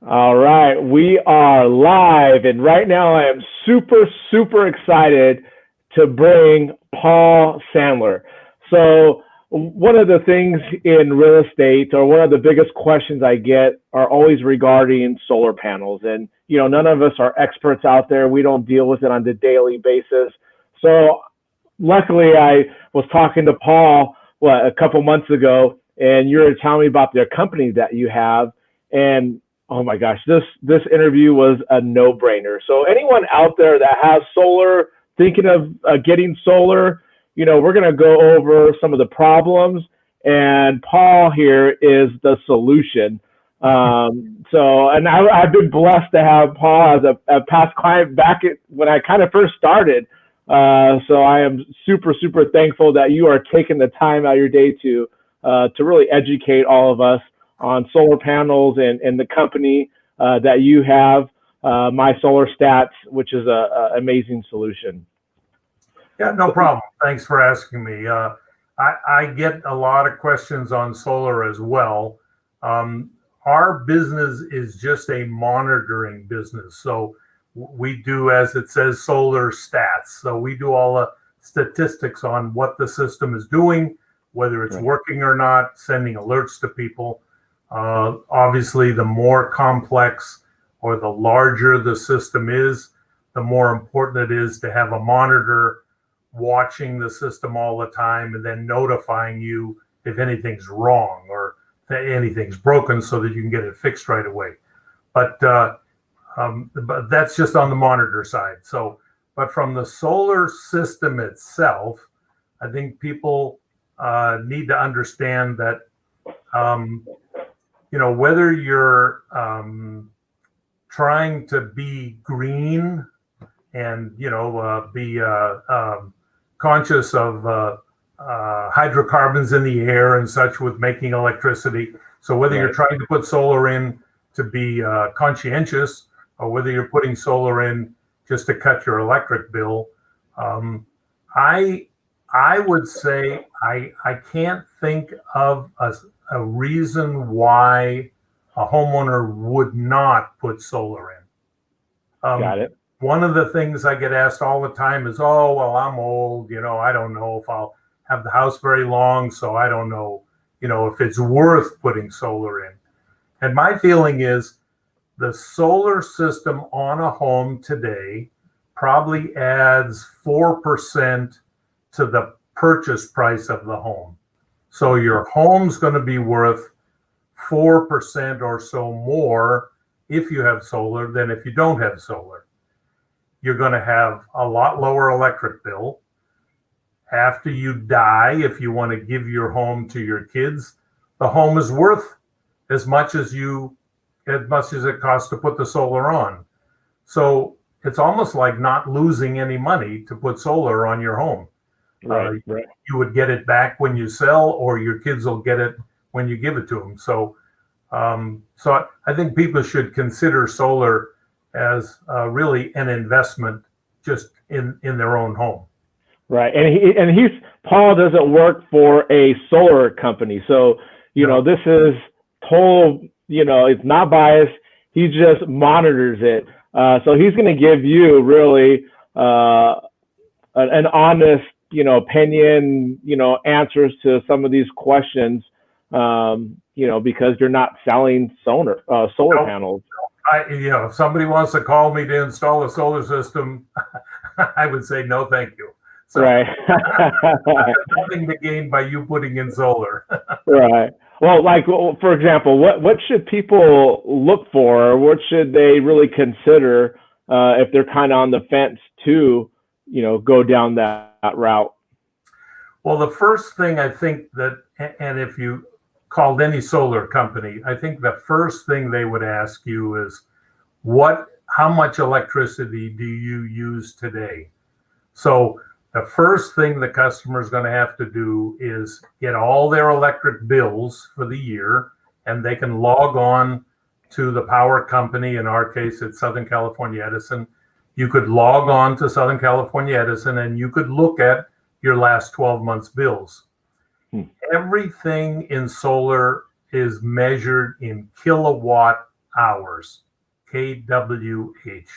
All right, we are live, and right now I am super, super excited to bring Paul Sandler. So, one of the things in real estate, or one of the biggest questions I get, are always regarding solar panels. And, none of us are experts out there. We don't deal with it on a daily basis. So, luckily, I was talking to Paul, a couple months ago, and you were telling me about the company that you have. And oh my gosh, this interview was a no-brainer. So anyone out there that has solar, thinking of getting solar, we're going to go over some of the problems, and Paul here is the solution. And I've been blessed to have Paul as a past client when I kind of first started. So I am super, super thankful that you are taking the time out of your day to really educate all of us on solar panels and the company that you have, My Solar Stats, which is a amazing solution. Yeah, no problem. Thanks for asking me. I get a lot of questions on solar as well. Our business is just a monitoring business. So we do, as it says, solar stats. So we do all the statistics on what the system is doing, whether it's working or not, sending alerts to people. Obviously, the more complex or the larger the system is, the more important it is to have a monitor watching the system all the time and then notifying you if anything's wrong or anything's broken so that you can get it fixed right away. But that's just on the monitor side. But from the solar system itself, I think people need to understand that whether you're trying to be green and be conscious of hydrocarbons in the air and such with making electricity. So whether you're trying to put solar in to be conscientious, or whether you're putting solar in just to cut your electric bill, I would say I can't think of a reason why a homeowner would not put solar in. Got it. One of the things I get asked all the time is, oh, well, I'm old, I don't know if I'll have the house very long, so I don't know, if it's worth putting solar in. And my feeling is the solar system on a home today probably adds 4% to the purchase price of the home. So your home's going to be worth 4% or so more if you have solar than if you don't have solar. You're going to have a lot lower electric bill. After you die, if you want to give your home to your kids, the home is worth as much as it costs to put the solar on. So it's almost like not losing any money to put solar on your home. Right. You would get it back when you sell, or your kids will get it when you give it to them. So I think people should consider solar as really an investment just in their own home. Right. And Paul doesn't work for a solar company. So, this is total, it's not biased. He just monitors it. So he's going to give you really an honest, opinion, answers to some of these questions, because you're not selling solar panels. If somebody wants to call me to install a solar system, I would say no, thank you. So, right. I have nothing to gain by you putting in solar. Right. Well, for example, what should people look for? What should they really consider if they're kind of on the fence to, go down that route? Well, the first thing I think and if you called any solar company, I think the first thing they would ask you is, how much electricity do you use today? So the first thing the customer is going to have to do is get all their electric bills for the year, and they can log on to the power company. In our case, it's Southern California Edison. You could log on to Southern California Edison and you could look at your last 12 months bills. Everything in solar is measured in kilowatt hours, KWH.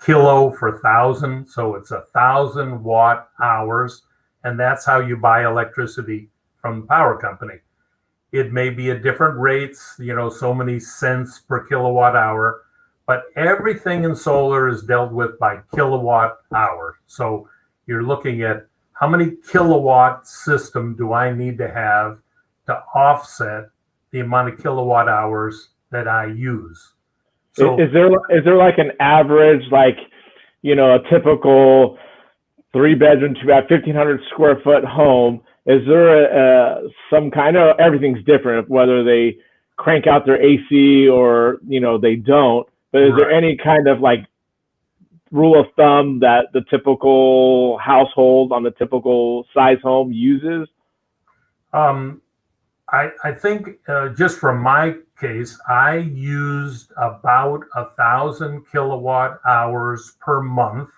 Kilo for thousand, so it's 1,000 watt hours, and that's how you buy electricity from the power company. It may be at different rates, so many cents per kilowatt hour, but everything in solar is dealt with by kilowatt hour. So you're looking at how many kilowatt system do I need to have to offset the amount of kilowatt hours that I use. So is there like an average, like, a typical 3-bedroom, 2-bath, 1,500 square foot home? Is there some kind of, everything's different, whether they crank out their AC or, they don't, but is there any kind of like rule of thumb that the typical household on the typical size home uses? I think just from my case, I used about 1,000 kilowatt hours per month.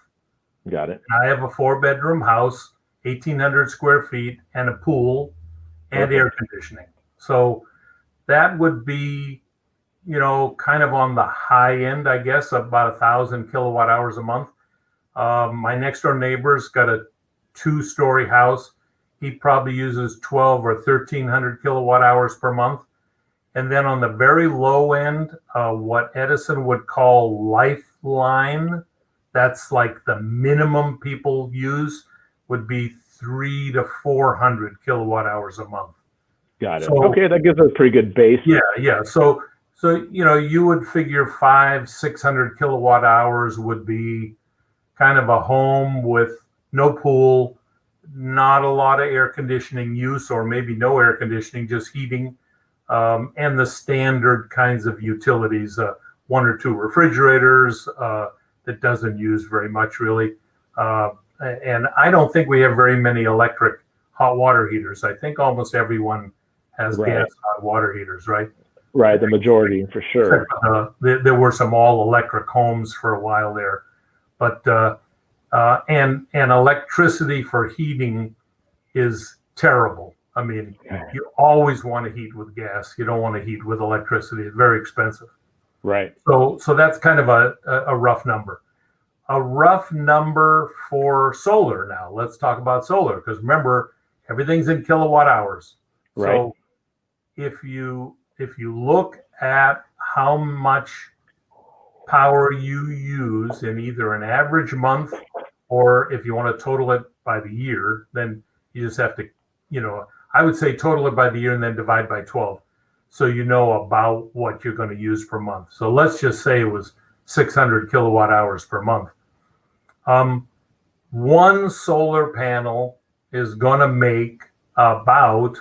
Got it. I have a 4-bedroom house, 1,800 square feet, and a pool and air conditioning. So that would be, kind of on the high end, I guess, about 1,000 kilowatt hours a month. My next door neighbor's got a 2-story house. He probably uses 12 or 1,300 kilowatt hours per month. And then on the very low end, what Edison would call lifeline, that's like the minimum people use, would be 300 to 400 kilowatt hours a month. Got it. So, okay, that gives us a pretty good base. Yeah. So you would figure 500-600 kilowatt hours would be kind of a home with no pool, not a lot of air conditioning use, or maybe no air conditioning, just heating, and the standard kinds of utilities, 1 or 2 refrigerators that doesn't use very much really. And I don't think we have very many electric hot water heaters. I think almost everyone has gas hot water heaters, right? Right, the majority for sure. There were some all electric homes for a while there, but and electricity for heating is terrible. I mean, you always want to heat with gas. You don't want to heat with electricity. It's very expensive. Right. So that's kind of a rough number. A rough number for solar now. Let's talk about solar, because remember, everything's in kilowatt hours. Right. So if you look at how much power you use in either an average month, or if you want to total it by the year, then you just have to, I would say total it by the year and then divide by 12. So you know about what you're going to use per month. So let's just say it was 600 kilowatt hours per month. One solar panel is going to make about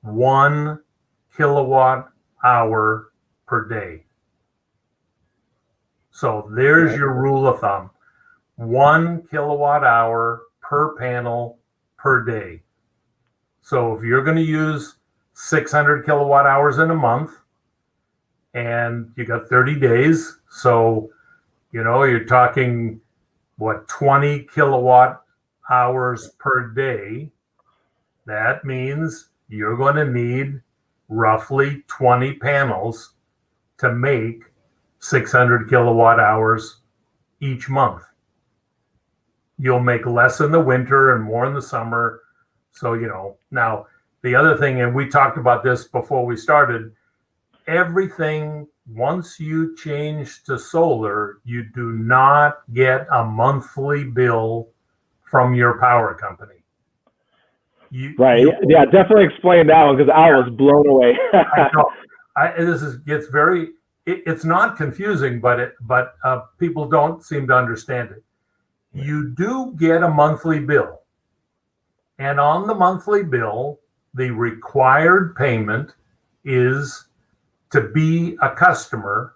1 kilowatt hour per day. So there's your rule of thumb. 1 kilowatt hour per panel per day. So if you're going to use 600 kilowatt hours in a month, and you got 30 days, so you're talking 20 kilowatt hours per day. That means you're going to need roughly 20 panels to make 600 kilowatt hours each month. You'll make less in the winter and more in the summer. So, now the other thing, and we talked about this before we started, everything, once you change to solar, you do not get a monthly bill from your power company. Yeah, definitely explain that one, because I was blown away. I know. It's not confusing, but people don't seem to understand it. You do get a monthly bill, and on the monthly bill, the required payment is to be a customer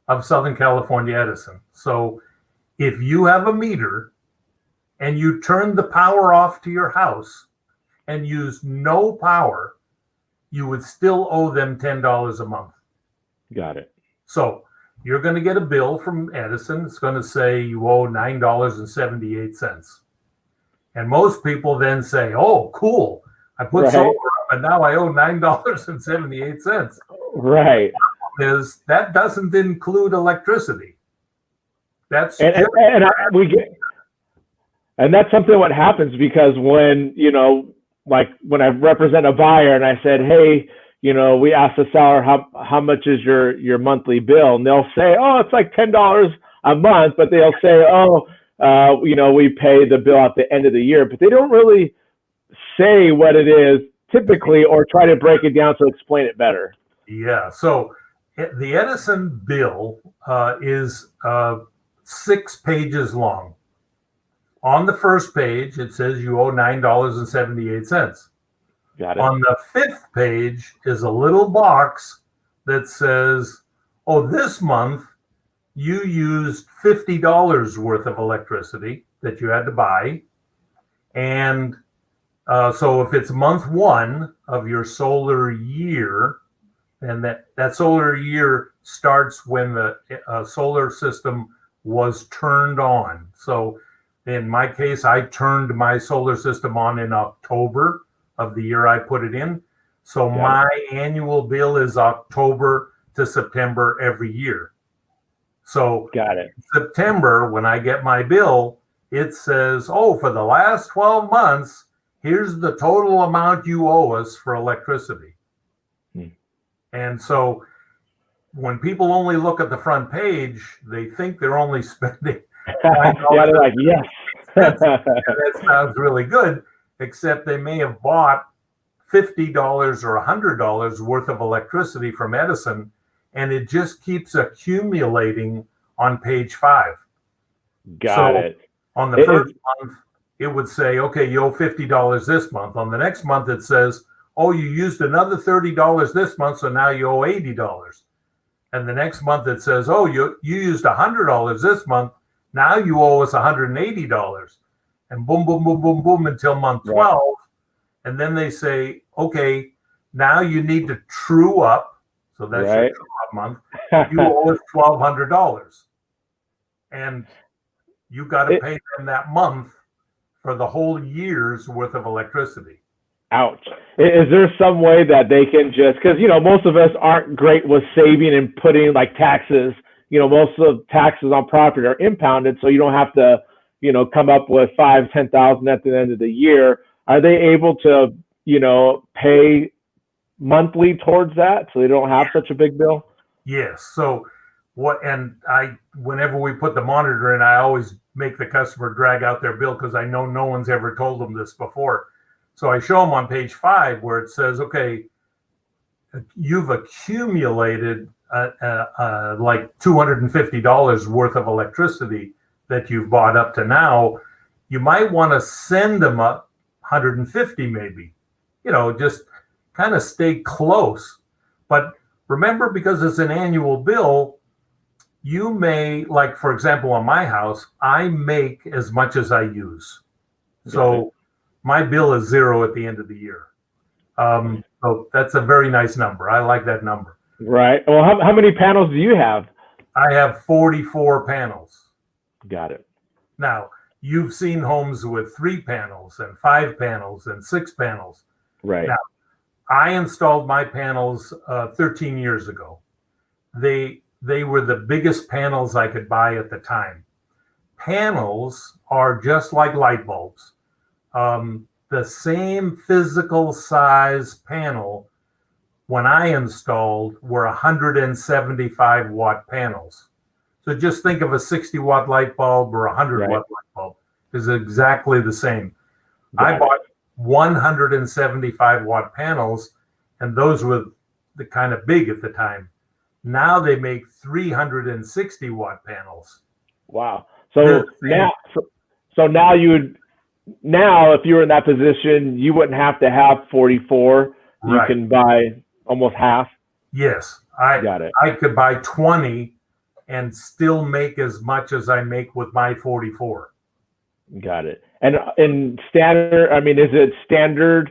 of Southern California Edison. So if you have a meter and you turn the power off to your house and use no power, you would still owe them $10 a month. Got it. So you're going to get a bill from Edison. It's going to say you owe $9.78. And most people then say, oh, cool, I put solar up and now I owe $9.78. Right. is that doesn't include electricity. That's we get, and that's something what happens because when, like when I represent a buyer and I said, hey, we asked the seller how much is your monthly bill, and they'll say, oh, it's like $10 a month, but they'll say, oh, we pay the bill at the end of the year, but they don't really say what it is typically or try to break it down to explain it better. Yeah. So the Edison bill is 6 pages long. On the first page, it says you owe $9.78. Got it. On the 5th page is a little box that says, oh, this month you used $50 worth of electricity that you had to buy. And so if it's month 1 of your solar year, and that solar year starts when the solar system was turned on. So in my case, I turned my solar system on in October of the year I put it in. So my annual bill is October to September every year. So got it. September, when I get my bill, it says, oh, for the last 12 months, here's the total amount you owe us for electricity. And so when people only look at the front page, they think they're only spending. Yeah, they're like, yes. That sounds really good, except they may have bought $50 or $100 worth of electricity from Edison, and it just keeps accumulating on page 5. Got it. On the first month, it would say, okay, you owe $50 this month. On the next month, it says, oh, you used another $30 this month, so now you owe $80. And the next month it says, oh, you used $100 this month, now you owe us $180. And boom, boom, boom, boom, boom until month 12. Right. And then they say, okay, now you need to true up. So that's your true up month. You owe us $1,200. And you got to pay them that month for the whole year's worth of electricity. Ouch. Is there some way that they can just, because, most of us aren't great with saving and putting like taxes, most of taxes on property are impounded. So you don't have to, come up with 5,000, 10,000 at the end of the year. Are they able to, pay monthly towards that so they don't have such a big bill? Yes. So whenever we put the monitor in, I always make the customer drag out their bill because I know no one's ever told them this before. So I show them on page 5 where it says, okay, you've accumulated like $250 worth of electricity that you've bought up to now. You might want to send them up 150 maybe, just kind of stay close. But remember, because it's an annual bill, you may, like, for example, on my house, I make as much as I use. So my bill is 0 at the end of the year. So that's a very nice number. I like that number. Right. Well, how many panels do you have? I have 44 panels. Got it. Now, you've seen homes with 3 panels and 5 panels and 6 panels. Right. Now, I installed my panels 13 years ago. They were the biggest panels I could buy at the time. Panels are just like light bulbs. The same physical size panel when I installed were 175 watt panels. So just think of a 60 watt light bulb or a 100 watt light bulb is exactly the same. I bought 175 watt panels, and those were the kind of big at the time. Now they make 360 watt panels. Wow. So now if you were in that position, you wouldn't have to have 44. You can buy almost half. Yes. I could buy 20 and still make as much as I make with my 44. Got it. And in standard, is it standard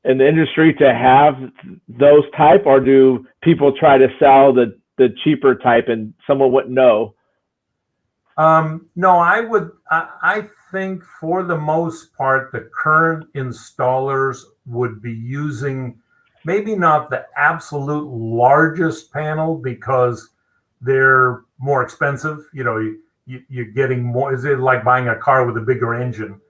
in the industry to have those type, or do people try to sell the cheaper type and someone wouldn't know? No, I think for the most part, the current installers would be using maybe not the absolute largest panel because they're more expensive. You're getting more. Is it like buying a car with a bigger engine?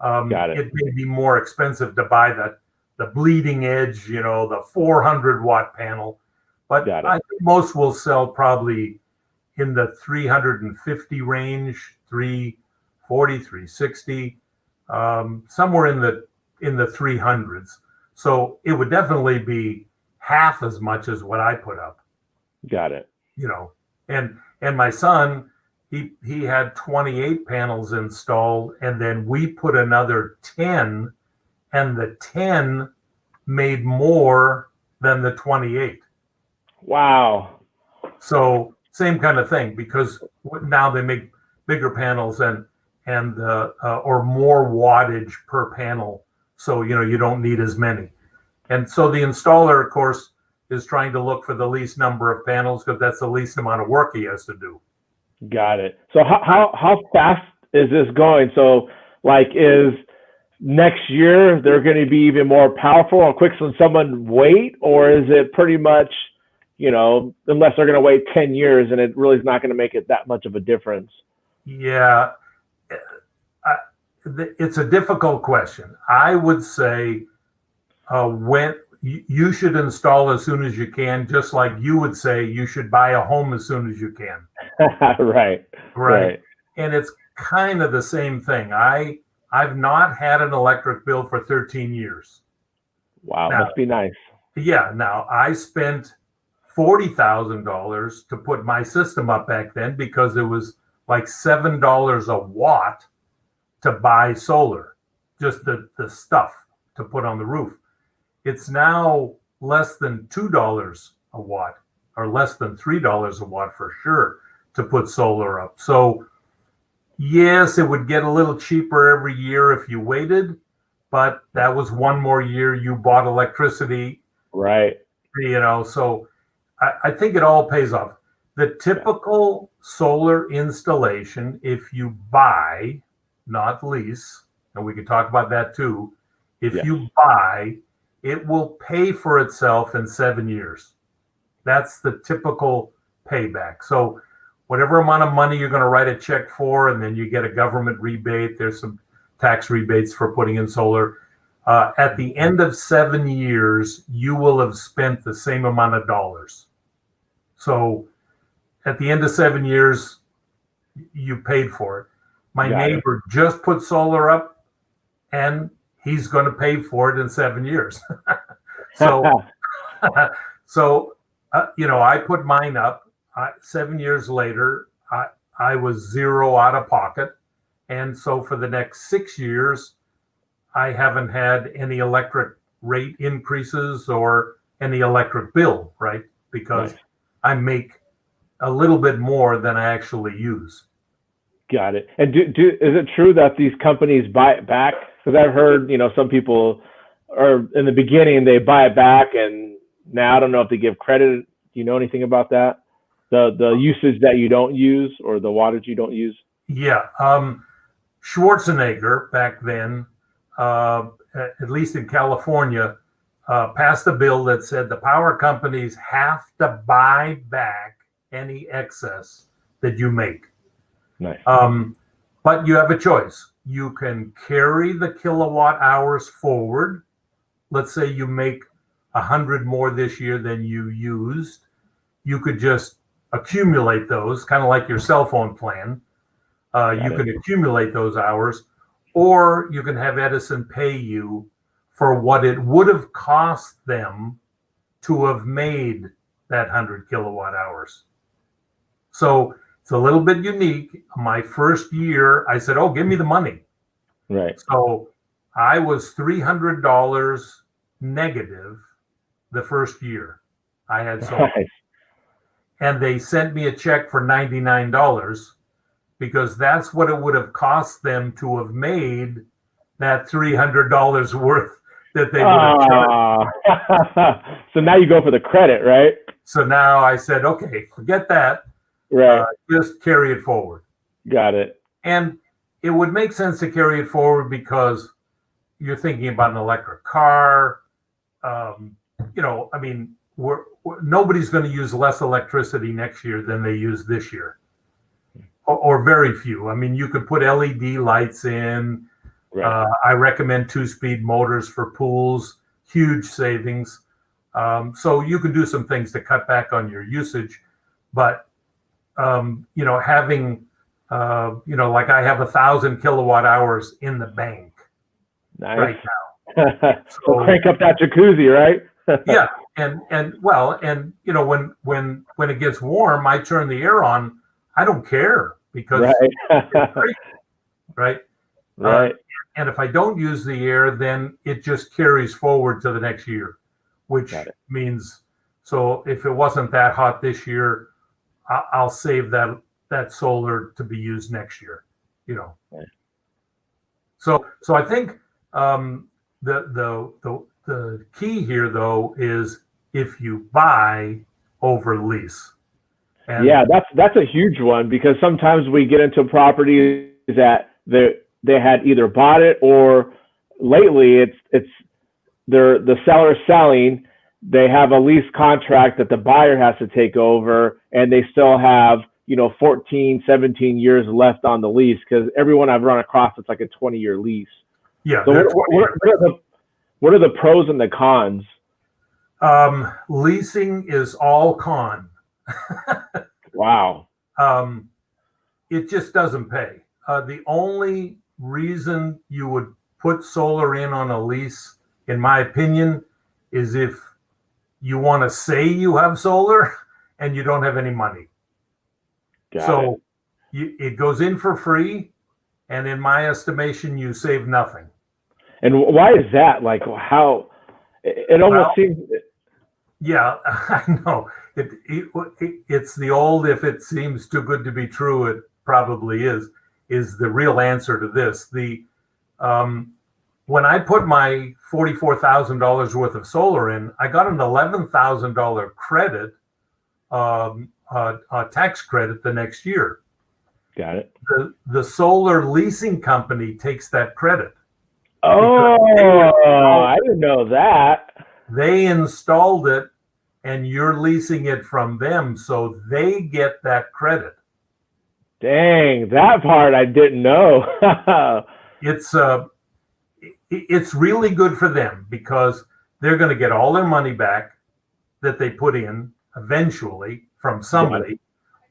Got it. It may be more expensive to buy the bleeding edge, the 400-watt panel. But Got it. I think most will sell probably in the 350 range, 340, 360, somewhere in the 300s. So it would definitely be half as much as what I put up. Got it. And my son, he had 28 panels installed, and then we put another 10, and the 10 made more than the 28. Wow. So same kind of thing, because now they make bigger panels and or more wattage per panel. So, you don't need as many. And so the installer, of course, is trying to look for the least number of panels because that's the least amount of work he has to do. Got it. So how fast is this going? So is next year they're going to be even more powerful and quick than someone wait, or is it pretty much, unless they're going to wait 10 years and it really is not going to make it that much of a difference? Yeah, it's a difficult question. I would say when you should install as soon as you can, just like you would say you should buy a home as soon as you can. Right. And it's kind of the same thing. I've not had an electric bill for 13 years. Wow, must be nice. Yeah. Now I spent $40,000 to put my system up back then because it was like $7 a watt to buy solar, just the stuff to put on the roof. It's now less than $2 a watt, or less than $3 a watt for sure, to put solar up. So yes, it would get a little cheaper every year if you waited, but that was one more year you bought electricity. Right. So I think it all pays off. The typical solar installation, if you buy, not lease, and we could talk about that too, if you buy, it will pay for itself in 7 years. That's the typical payback. So whatever amount of money you're going to write a check for, and then you get a government rebate, there's some tax rebates for putting in solar. At the end of 7 years, you will have spent the same amount of dollars. So at the end of 7 years, you paid for it. My neighbor just put solar up, and he's going to pay for it in 7 years. So I put mine up. 7 years later, I was zero out of pocket. And so for the next 6 years, I haven't had any electric rate increases or any electric bill, right? Because I make a little bit more than I actually use. Got it. And is it true that these companies buy it back? Because I've heard, some people are in the beginning, they buy it back, and now I don't know if they give credit. Do you know anything about that? The usage that you don't use, or the wattage you don't use? Yeah. Schwarzenegger back then, at least in California, passed a bill that said the power companies have to buy back any excess that you make. Nice. But you have a choice. You can carry the kilowatt hours forward. Let's say you make 100 more this year than you used. You could just accumulate those, kind of like your cell phone plan. You can accumulate those hours, or you can have Edison pay you for what it would have cost them to have made that 100 kilowatt hours. So it's a little bit unique. My first year, I said, give me the money. Right. So I was $300 negative the first year I had solar. Nice. And they sent me a check for $99 because that's what it would have cost them to have made that $300 worth that they would have charged. So now you go for the credit, right? So now I said, okay, forget that. Right. Just carry it forward. Got it. And it would make sense to carry it forward because you're thinking about an electric car. I mean, nobody's going to use less electricity next year than they use this year, or very few. I mean, you could put LED lights in. Right. I recommend 2-speed motors for pools, huge savings. So you can do some things to cut back on your usage, but having like I have 1,000 kilowatt hours in the bank Nice. right now. So crank up that jacuzzi, right? Yeah, and when it gets warm, I turn the air on. I don't care because right. it's great, right? Right. And if I don't use the air, then it just carries forward to the next year, which means, so if it wasn't that hot this year, I'll save that solar to be used next year, Right. So I think the key here though is if you buy over lease. And yeah, that's a huge one, because sometimes we get into properties that they had either bought it, or lately it's the seller selling. They have a lease contract that the buyer has to take over, and they still have 14, 17 years left on the lease, because everyone I've run across, it's like a 20-year lease. Yeah. So what are the pros and the cons? Leasing is all con. Wow. It just doesn't pay. The only reason you would put solar in on a lease, in my opinion, is if you want to say you have solar and you don't have any money. So it goes in for free, and in my estimation, you save nothing. And why is that? Like, how it almost seems. Yeah, I know. It's the old, if it seems too good to be true, it probably is the real answer to this. When I put my $44,000 worth of solar in, I got an $11,000 credit, tax credit the next year. Got it. The solar leasing company takes that credit. Oh, I didn't know that. They installed it, and you're leasing it from them, so they get that credit. Dang, that part I didn't know. It's really good for them, because they're going to get all their money back that they put in eventually from somebody,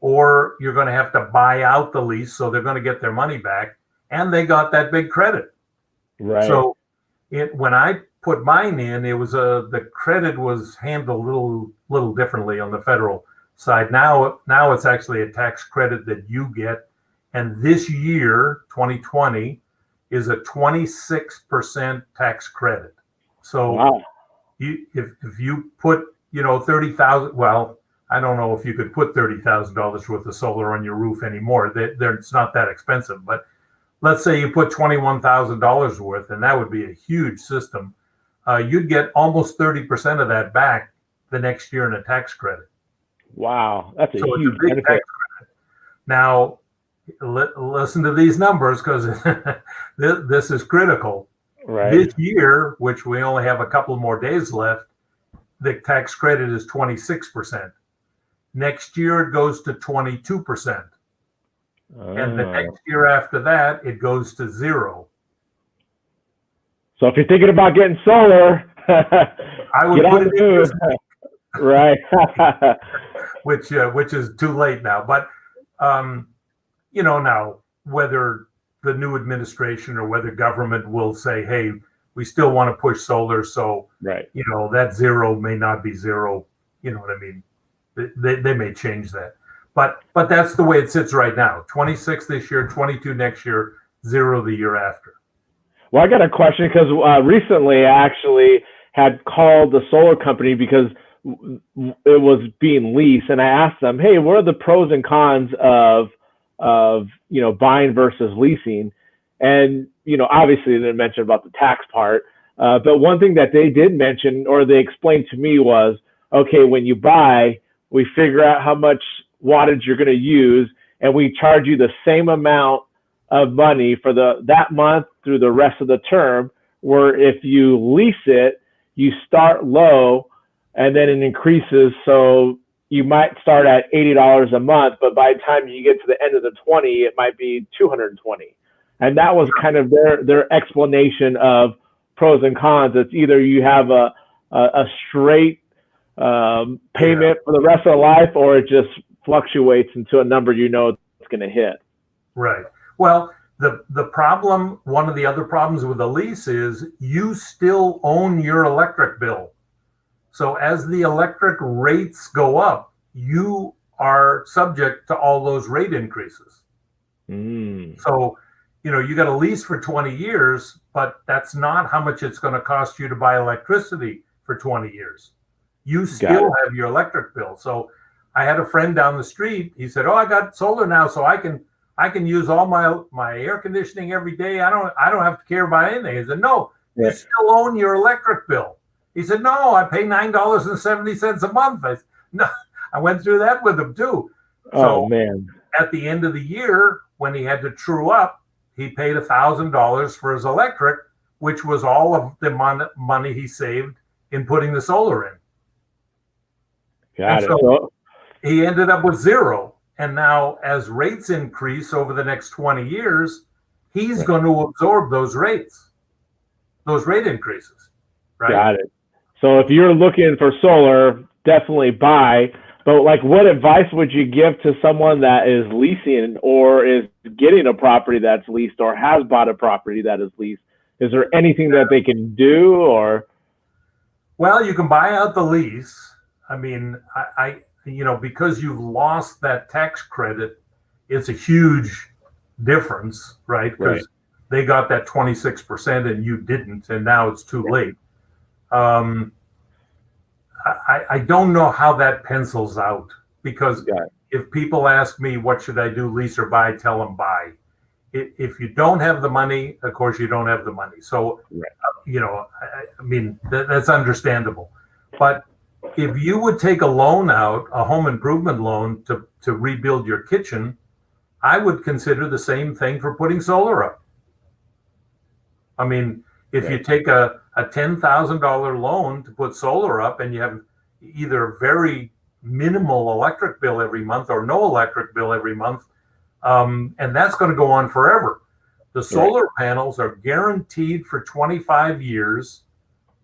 or you're going to have to buy out the lease, so they're going to get their money back, and they got that big credit. Right. So when I put mine in, it was the credit was handled a little differently on the federal side. Now it's actually a tax credit that you get, and this year 2020 is a 26% tax credit. So wow. if you put 30,000, well, I don't know if you could put $30,000 worth of solar on your roof anymore. It's not that expensive, but let's say you put $21,000 worth, and that would be a huge system. You'd get almost 30% of that back the next year in a tax credit. Wow, that's a huge benefit. Tax credit. Now, listen to these numbers, because this is critical. Right. This year, which we only have a couple more days left, the tax credit is 26%. Next year, it goes to 22%. And the next year after that, it goes to 0. So if you're thinking about getting solar, I would put it in this week. Right. which is too late now. But now whether the new administration or whether government will say, hey, we still want to push solar, so right. That 0 may not be 0. You know what I mean? They may change that. But that's the way it sits right now. 26 this year, 22 next year, 0 the year after. Well, I got a question, because recently I actually had called the solar company because it was being leased, and I asked them, hey, what are the pros and cons of buying versus leasing? And obviously they didn't mention about the tax part, but one thing that they did mention, or they explained to me, was, okay, when you buy, we figure out how much wattage you're going to use, and we charge you the same amount of money for that month through the rest of the term. Where if you lease it, you start low, and then it increases. So you might start at $80 a month, but by the time you get to the end of the 20, it might be 220. And that was kind of their explanation of pros and cons. It's either you have a straight payment for the rest of the life, or it just fluctuates into a number it's going to hit. Right. Well, the problem, one of the other problems with a lease is you still own your electric bill. So as the electric rates go up, you are subject to all those rate increases. So, you got a lease for 20 years, but that's not how much it's going to cost you to buy electricity for 20 years. You still have your electric bill. So I had a friend down the street. He said, "Oh, I got solar now, so I can use all my air conditioning every day. I don't have to care about anything." I said, "No, you still own your electric bill." He said, "No, I pay $9.70 a month." I said, "No." I went through that with him too. Oh, man. At the end of the year, when he had to true up, he paid $1,000 for his electric, which was all of the money he saved in putting the solar in. Got it. So he ended up with zero. And now as rates increase over the next 20 years, he's going to absorb those rate increases. Right? Got it. So if you're looking for solar, definitely buy. But what advice would you give to someone that is leasing or is getting a property that's leased or has bought a property that is leased? Is there anything that they can do or? Well, you can buy out the lease. I mean, because you've lost that tax credit, it's a huge difference, right? Because they got that 26% and you didn't, and now it's too late. I don't know how that pencils out, because if people ask me, what should I do, lease or buy, tell them buy. If you don't have the money, of course, you don't have the money. So, I mean, that's understandable. But if you would take a loan out, a home improvement loan to rebuild your kitchen, I would consider the same thing for putting solar up. I mean, if you take a $10,000 loan to put solar up and you have either very minimal electric bill every month or no electric bill every month, and that's going to go on forever. The solar panels are guaranteed for 25 years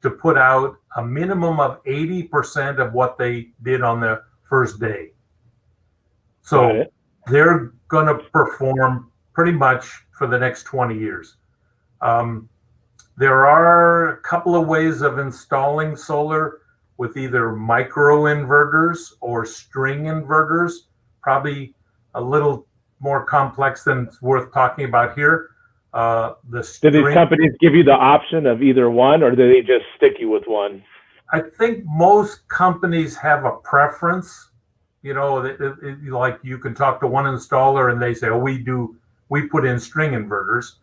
to put out a minimum of 80% of what they did on the first day. So they're going to perform pretty much for the next 20 years. There are a couple of ways of installing solar with either micro inverters or string inverters, probably a little more complex than it's worth talking about here. Do these companies give you the option of either one, or do they just stick you with one? I think most companies have a preference. Like you can talk to one installer and they say, "Oh, we put in string inverters."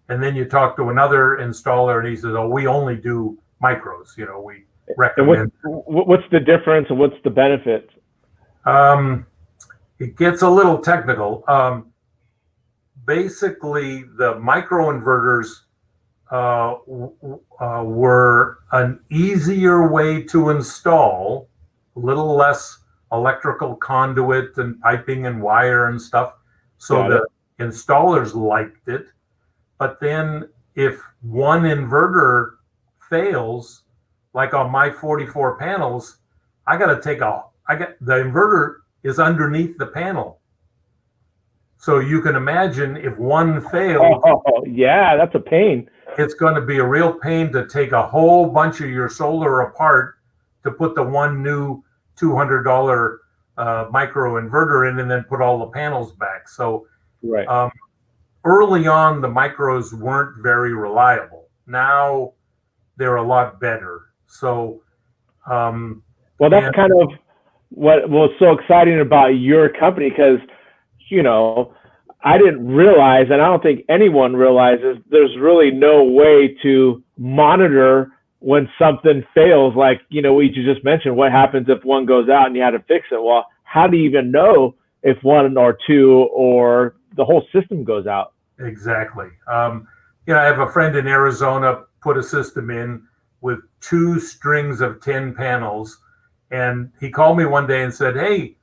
And then you talk to another installer and he says, "Oh, we only do micros. We recommend." And what's the difference and what's the benefit? It gets a little technical. Basically, the microinverters were an easier way to install, a little less electrical conduit and piping and wire and stuff. So the installers liked it. But then if one inverter fails, like on my 44 panels, the inverter is underneath the panel. So you can imagine if one failed. Oh, yeah, that's a pain. It's going to be a real pain to take a whole bunch of your solar apart to put the one new $200 micro inverter in and then put all the panels back. So early on, the micros weren't very reliable. Now they're a lot better. So, that's kind of what was so exciting about your company, because I didn't realize, and I don't think anyone realizes, there's really no way to monitor when something fails. Like, what you just mentioned, what happens if one goes out and you had to fix it? Well, how do you even know if one or two or the whole system goes out? Exactly. I have a friend in Arizona put a system in with 2 strings of 10 panels, And he called me one day and said, "Hey,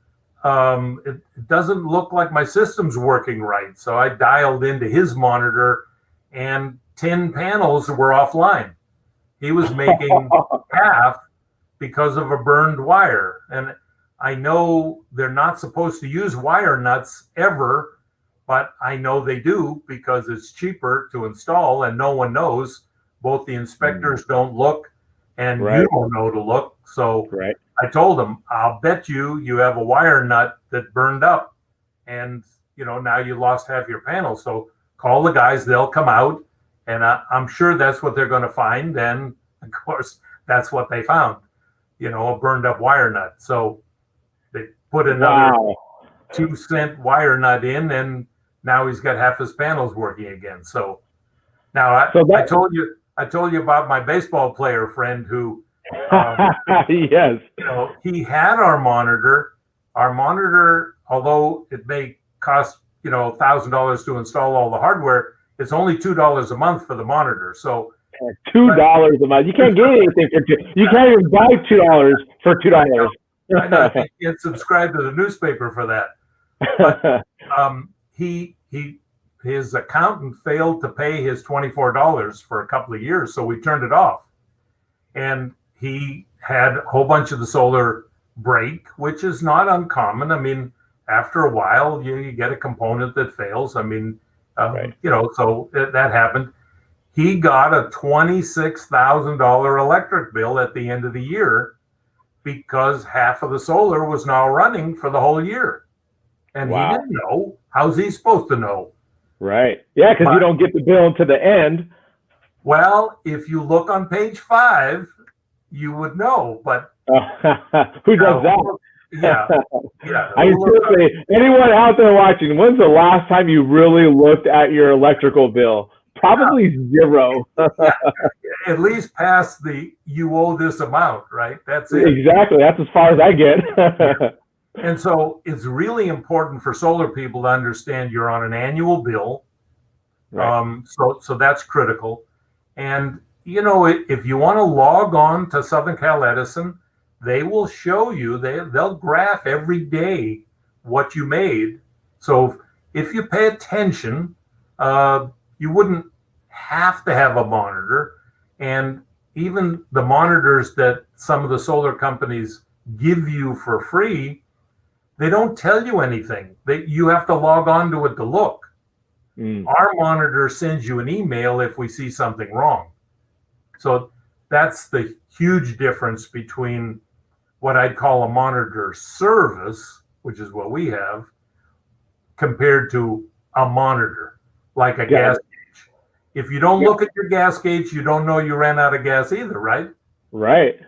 it doesn't look like my system's working right." So I dialed into his monitor, and 10 panels were offline. He was making half because of a burned wire. And I know they're not supposed to use wire nuts ever, but I know they do because it's cheaper to install and no one knows. Both the inspectors don't look and you don't know to look. So I told him, I'll bet you have a wire nut that burned up and now you lost half your panel. So call the guys, they'll come out, and I'm sure that's what they're going to find. And of course, that's what they found, a burned up wire nut. So they put another 2-cent wire nut in, and now he's got half his panels working again. So now I told you about my baseball player friend who, yes, he had our monitor. Our monitor, although it may cost $1,000 to install all the hardware, it's only $2 a month for the monitor. So $2 a month. You can't get anything for $2. You can't even buy $2 for $2. I know, you can subscribe to the newspaper for that. But his accountant failed to pay his $24 for a couple of years, so we turned it off. And he had a whole bunch of the solar break, which is not uncommon. I mean, after a while, you get a component that fails. I mean, so that happened. He got a $26,000 electric bill at the end of the year because half of the solar was now running for the whole year. And he didn't know. How's he supposed to know? Right. Yeah, because you don't get the bill to the end. Well, if you look on page 5, you would know. But who does that? Yeah. I mean, seriously, anyone out there watching, when's the last time you really looked at your electrical bill? Probably zero. At least past the you owe this amount, right? That's it. Exactly. That's as far as I get. And so it's really important for solar people to understand you're on an annual bill. So that's critical. And, if you want to log on to Southern Cal Edison, they will show you, they'll graph every day what you made. So if you pay attention, you wouldn't have to have a monitor. And even the monitors that some of the solar companies give you for free, they don't tell you anything. You have to log on to it to look. Our monitor sends you an email if we see something wrong. So that's the huge difference between what I'd call a monitor service, which is what we have, compared to a monitor, like a gas gauge. If you don't look at your gas gauge, you don't know you ran out of gas either, right? Right.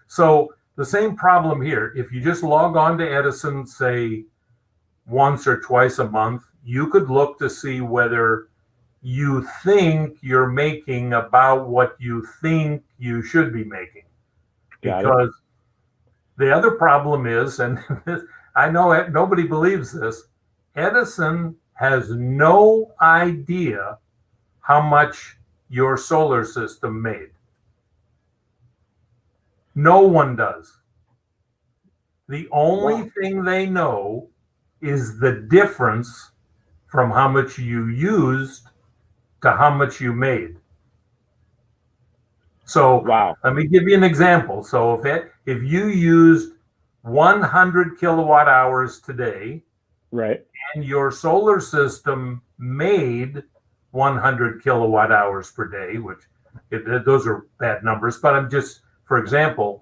So the same problem here. If you just log on to Edison, say once or twice a month, you could look to see whether you think you're making about what you think you should be making. Because the other problem is, and I know nobody believes this, Edison has no idea how much your solar system made. No one does. The only thing they know is the difference from how much you used to how much you made. So let me give you an example. So if you used 100 kilowatt hours today, and your solar system made 100 kilowatt hours per day, which those are bad numbers, but I'm just, for example,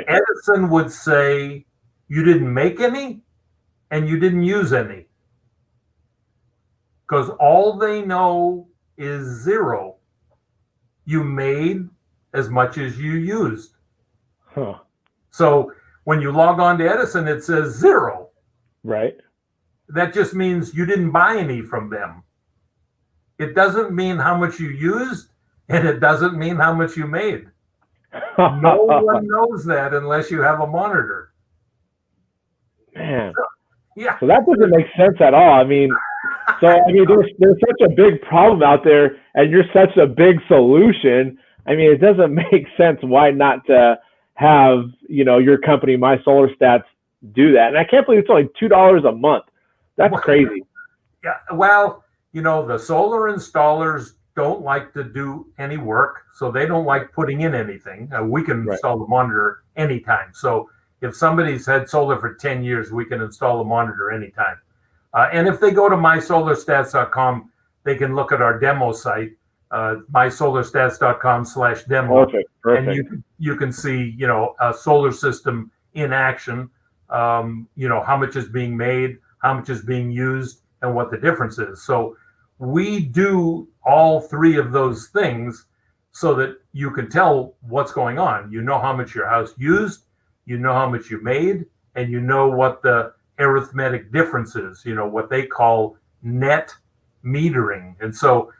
Edison would say you didn't make any and you didn't use any, because all they know is zero. You made as much as you used. So when you log on to Edison, it says zero. That just means you didn't buy any from them. It doesn't mean how much you used, and it doesn't mean how much you made. No one knows that unless you have a monitor. Man. So that doesn't make sense at all. I mean, there's such a big problem out there, and you're such a big solution. I mean, it doesn't make sense why not to have, your company, My Solar Stats, do that. And I can't believe it's only $2 a month. That's crazy. Yeah. Well, the solar installers don't like to do any work, so they don't like putting in anything. We can install the monitor anytime. So if somebody's had solar for 10 years, we can install the monitor anytime. And if they go to mysolarstats.com, they can look at our demo site, mysolarstats.com/demo. Perfect. And you can see, a solar system in action, how much is being made, how much is being used, and what the difference is. So we do all three of those things so that you can tell what's going on. You know how much your house used, you know how much you made, and you know what the arithmetic difference is, what they call net metering. And so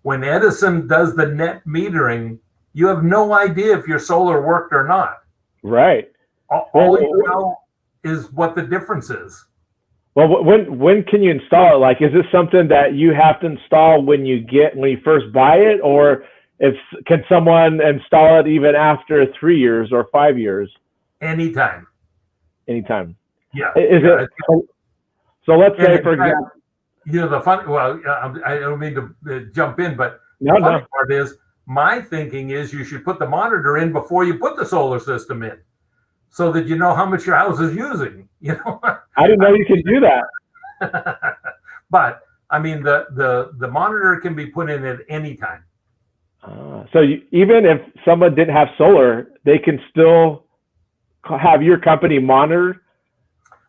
when Edison does the net metering, you have no idea if your solar worked or not. Right. All you know is what the difference is. Well, when can you install it? Like, is this something that you have to install when you first buy it, or can someone install it even after 3 years or 5 years? Anytime. Yeah. So let's say, for example, the fun. Well, I don't mean to jump in, but the funny part is, my thinking is you should put the monitor in before you put the solar system in, so that you know how much your house is using. I didn't know you could do that. But I mean, the monitor can be put in at any time. So even if someone didn't have solar, they can still have your company monitor.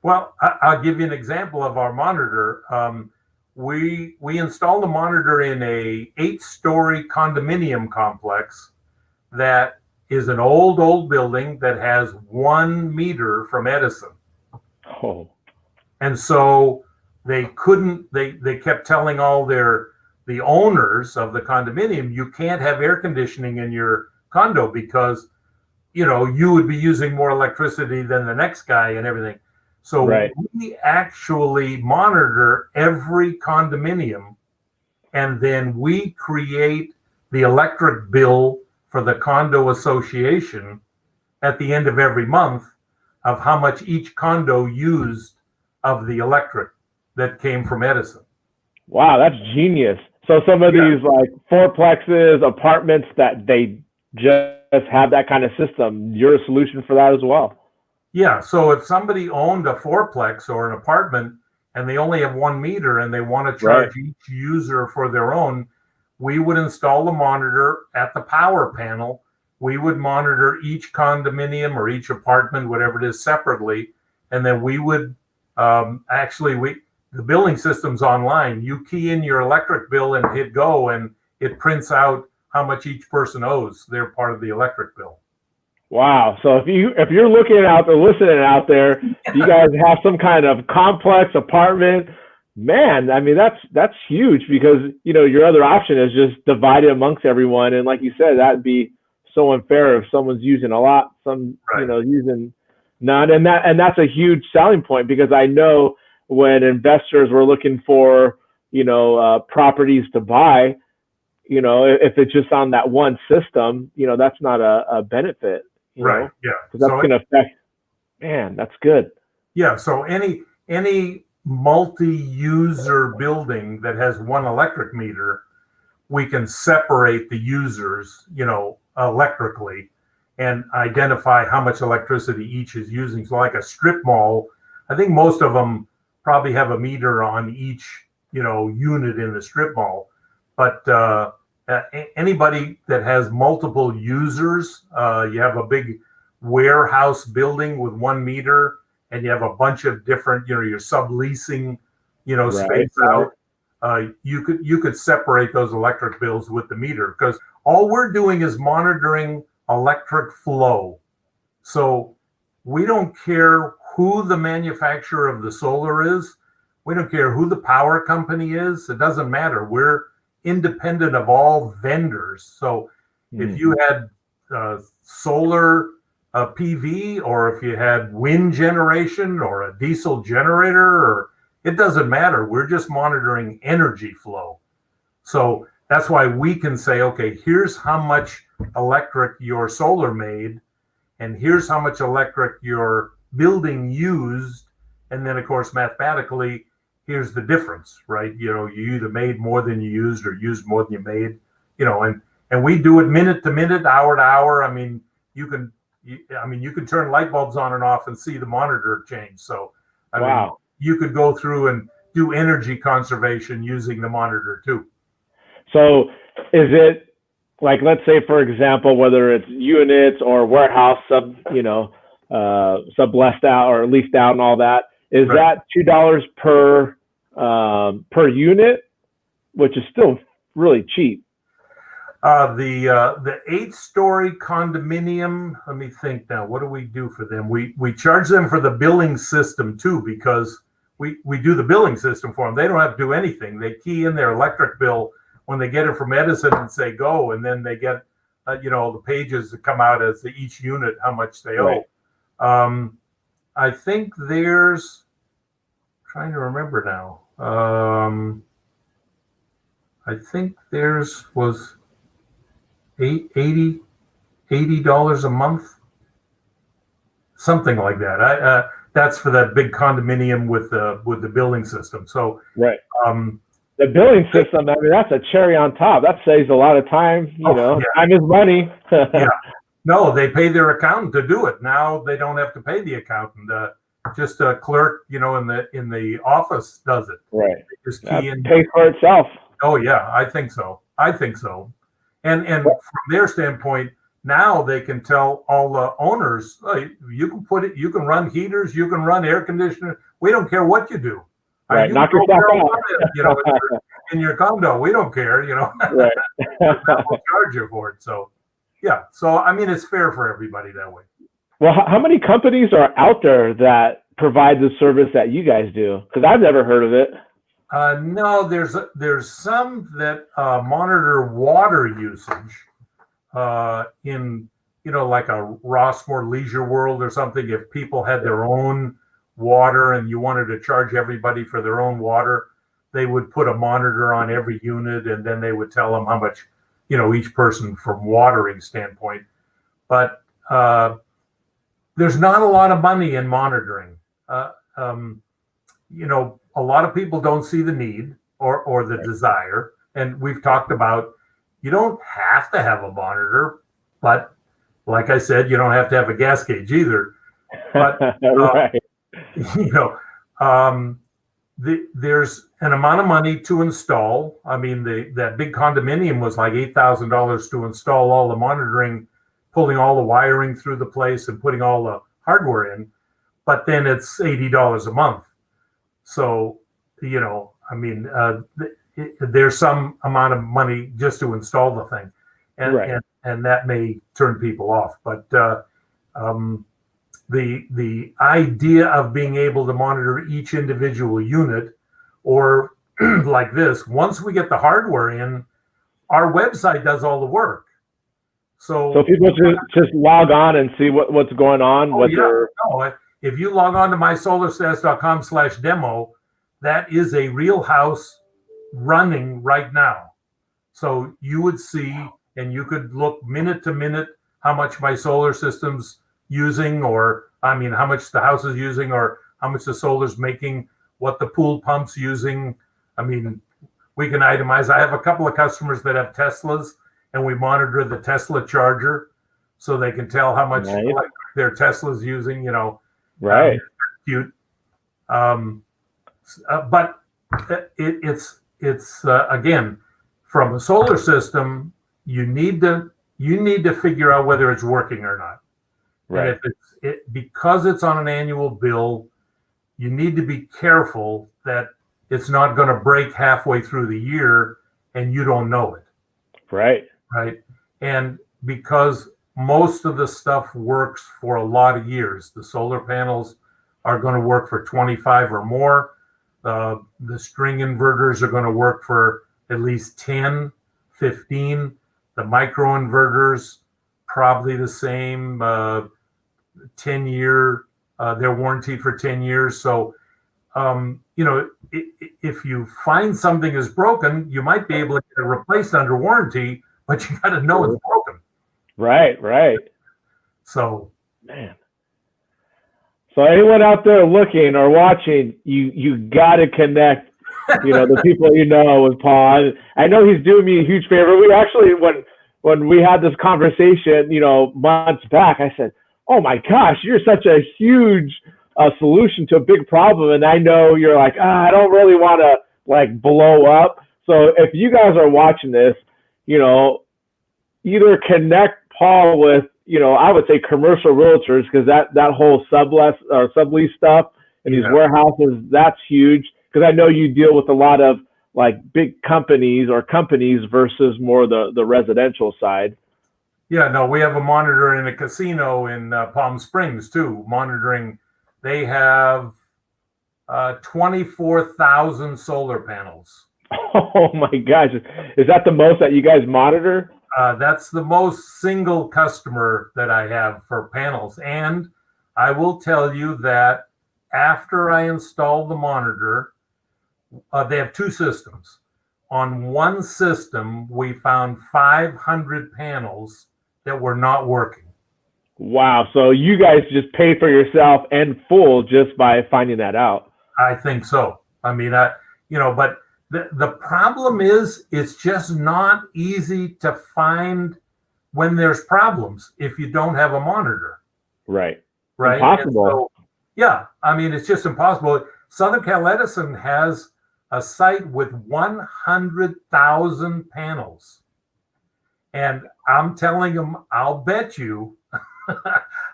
Well, I'll give you an example of our monitor. We installed the monitor in a 8-story condominium complex that is an old building that has 1 meter from Edison. Oh. And so they kept telling all the owners of the condominium, you can't have air conditioning in your condo because, you would be using more electricity than the next guy and everything. So we actually monitor every condominium, and then we create the electric bill for the condo association at the end of every month of how much each condo used of the electric that came from Edison. Wow, that's genius. So some of these like fourplexes, apartments that they just have that kind of system, you're a solution for that as well. Yeah, so if somebody owned a fourplex or an apartment and they only have 1 meter and they want to charge each user for their own, we would install the monitor at the power panel. We would monitor each condominium or each apartment, whatever it is, separately. And then we would the billing system's online. You key in your electric bill and hit go, and it prints out how much each person owes. They're part of the electric bill. Wow. So if you're looking out there, listening out there, you guys have some kind of complex apartment, man, I mean, that's huge, because, your other option is just divide it amongst everyone. And like you said, that'd be so unfair if someone's using a lot, using none. And that's a huge selling point, because I know when investors were looking for, properties to buy, if it's just on that one system, that's not a benefit. Right. Yeah. Because that's going to affect. Man, that's good. Yeah. So any multi-user building that has 1 electric meter, we can separate the users, electrically, and identify how much electricity each is using. So like a strip mall, I think most of them probably have a meter on each, unit in the strip mall. But anybody that has multiple users, you have a big warehouse building with 1 meter, and you have a bunch of different, you're subleasing, space out. You could separate those electric bills with the meter, because all we're doing is monitoring electric flow. So we don't care who the manufacturer of the solar is. We don't care who the power company is. It doesn't matter. We're independent of all vendors. So if you had solar PV, or if you had wind generation or a diesel generator, it doesn't matter. We're just monitoring energy flow. So that's why we can say, okay, here's how much electric your solar made, and here's how much electric your building used. And then, of course, mathematically, here's the difference, right? You either made more than you used or used more than you made, and we do it minute to minute, hour to hour. I mean, you can turn light bulbs on and off and see the monitor change. So, I mean, you could go through and do energy conservation using the monitor too. So is it like, let's say, for example, whether it's units or warehouse subleased out or leased out and all that, is that $2 per unit, which is still really cheap? The 8-story condominium, let me think now, what do we do for them? We charge them for the billing system too, because we do the billing system for them. They don't have to do anything. They key in their electric bill when they get it from Edison and say go, and then they get the pages that come out as to each unit how much they owe. I think there's, trying to remember now, I think theirs was $80 a month, something like that. That's for that big condominium with the billing system. So the billing system, I mean, that's a cherry on top. That saves a lot of time. Time is money. Yeah. No, they pay their accountant to do it. Now they don't have to pay the accountant. Just a clerk, in the office does it. Right. They just key in. Pays for itself. Oh yeah, I think so. And from their standpoint, now they can tell all the owners, hey, you can run heaters, you can run air conditioner. We don't care what you do. Right. Knock yourself out. In your condo, we don't care. Right. We'll charge you for it. So, yeah. So I mean, it's fair for everybody that way. Well, how many companies are out there that provide the service that you guys do? Because I've never heard of it. No, there's some that monitor water usage in like a Rossmore Leisure World or something. If people had their own water and you wanted to charge everybody for their own water, they would put a monitor on every unit, and then they would tell them how much each person from watering standpoint. But there's not a lot of money in monitoring. A lot of people don't see the need or the desire. And we've talked about, you don't have to have a monitor, but like I said, you don't have to have a gas gauge either. But, there's an amount of money to install. I mean, that big condominium was like $8,000 to install all the monitoring, pulling all the wiring through the place and putting all the hardware in. But then it's $80 a month. So, there's some amount of money just to install the thing, and that may turn people off. But the idea of being able to monitor each individual unit, or like this, once we get the hardware in, our website does all the work. So people just log on and see what's going on. If you log on to mysolarstats.com/demo, that is a real house running right now. So you would see, and you could look minute to minute how much my solar system's using, or how much the house is using, or how much the solar's making, what the pool pump's using. I mean, we can itemize. I have a couple of customers that have Teslas, and we monitor the Tesla charger so they can tell how much electric their Tesla's using, Right. Cute. But it's again, from a solar system, you need to figure out whether it's working or not. Right. And if because it's on an annual bill, you need to be careful that it's not going to break halfway through the year and you don't know it. Right. Right. And because most of the stuff works for a lot of years, the solar panels are going to work for 25 or more. The string inverters are going to work for at least 10, 15. The micro inverters, probably the same, 10-year, they're warranted for 10 years. So, if you find something is broken, you might be able to get it replaced under warranty, but you got to know it's broken. Right. So, Man. So anyone out there looking or watching, you got to connect, the people with Paul. I know he's doing me a huge favor. We actually, when we had this conversation, months back, I said, "Oh my gosh, you're such a huge solution to a big problem," and I know you're like, I don't really want to like blow up. So if you guys are watching this, either connect Paul with, I would say commercial realtors, because that whole sublease stuff in these warehouses, that's huge. Because I know you deal with a lot of like big companies versus more the residential side. Yeah, no, we have a monitor in a casino in Palm Springs too, monitoring. They have 24,000 solar panels. Oh my gosh. Is that the most that you guys monitor? That's the most single customer that I have for panels. And I will tell you that after I installed the monitor, they have two systems. On one system, we found 500 panels that were not working. Wow. So you guys just pay for yourself and full just by finding that out. I think so. I mean, but the problem is it's just not easy to find when there's problems if you don't have a monitor. Right. Right. Impossible. So, yeah. I mean, it's just impossible. Southern Cal Edison has a site with 100,000 panels. And I'm telling them, I'll bet you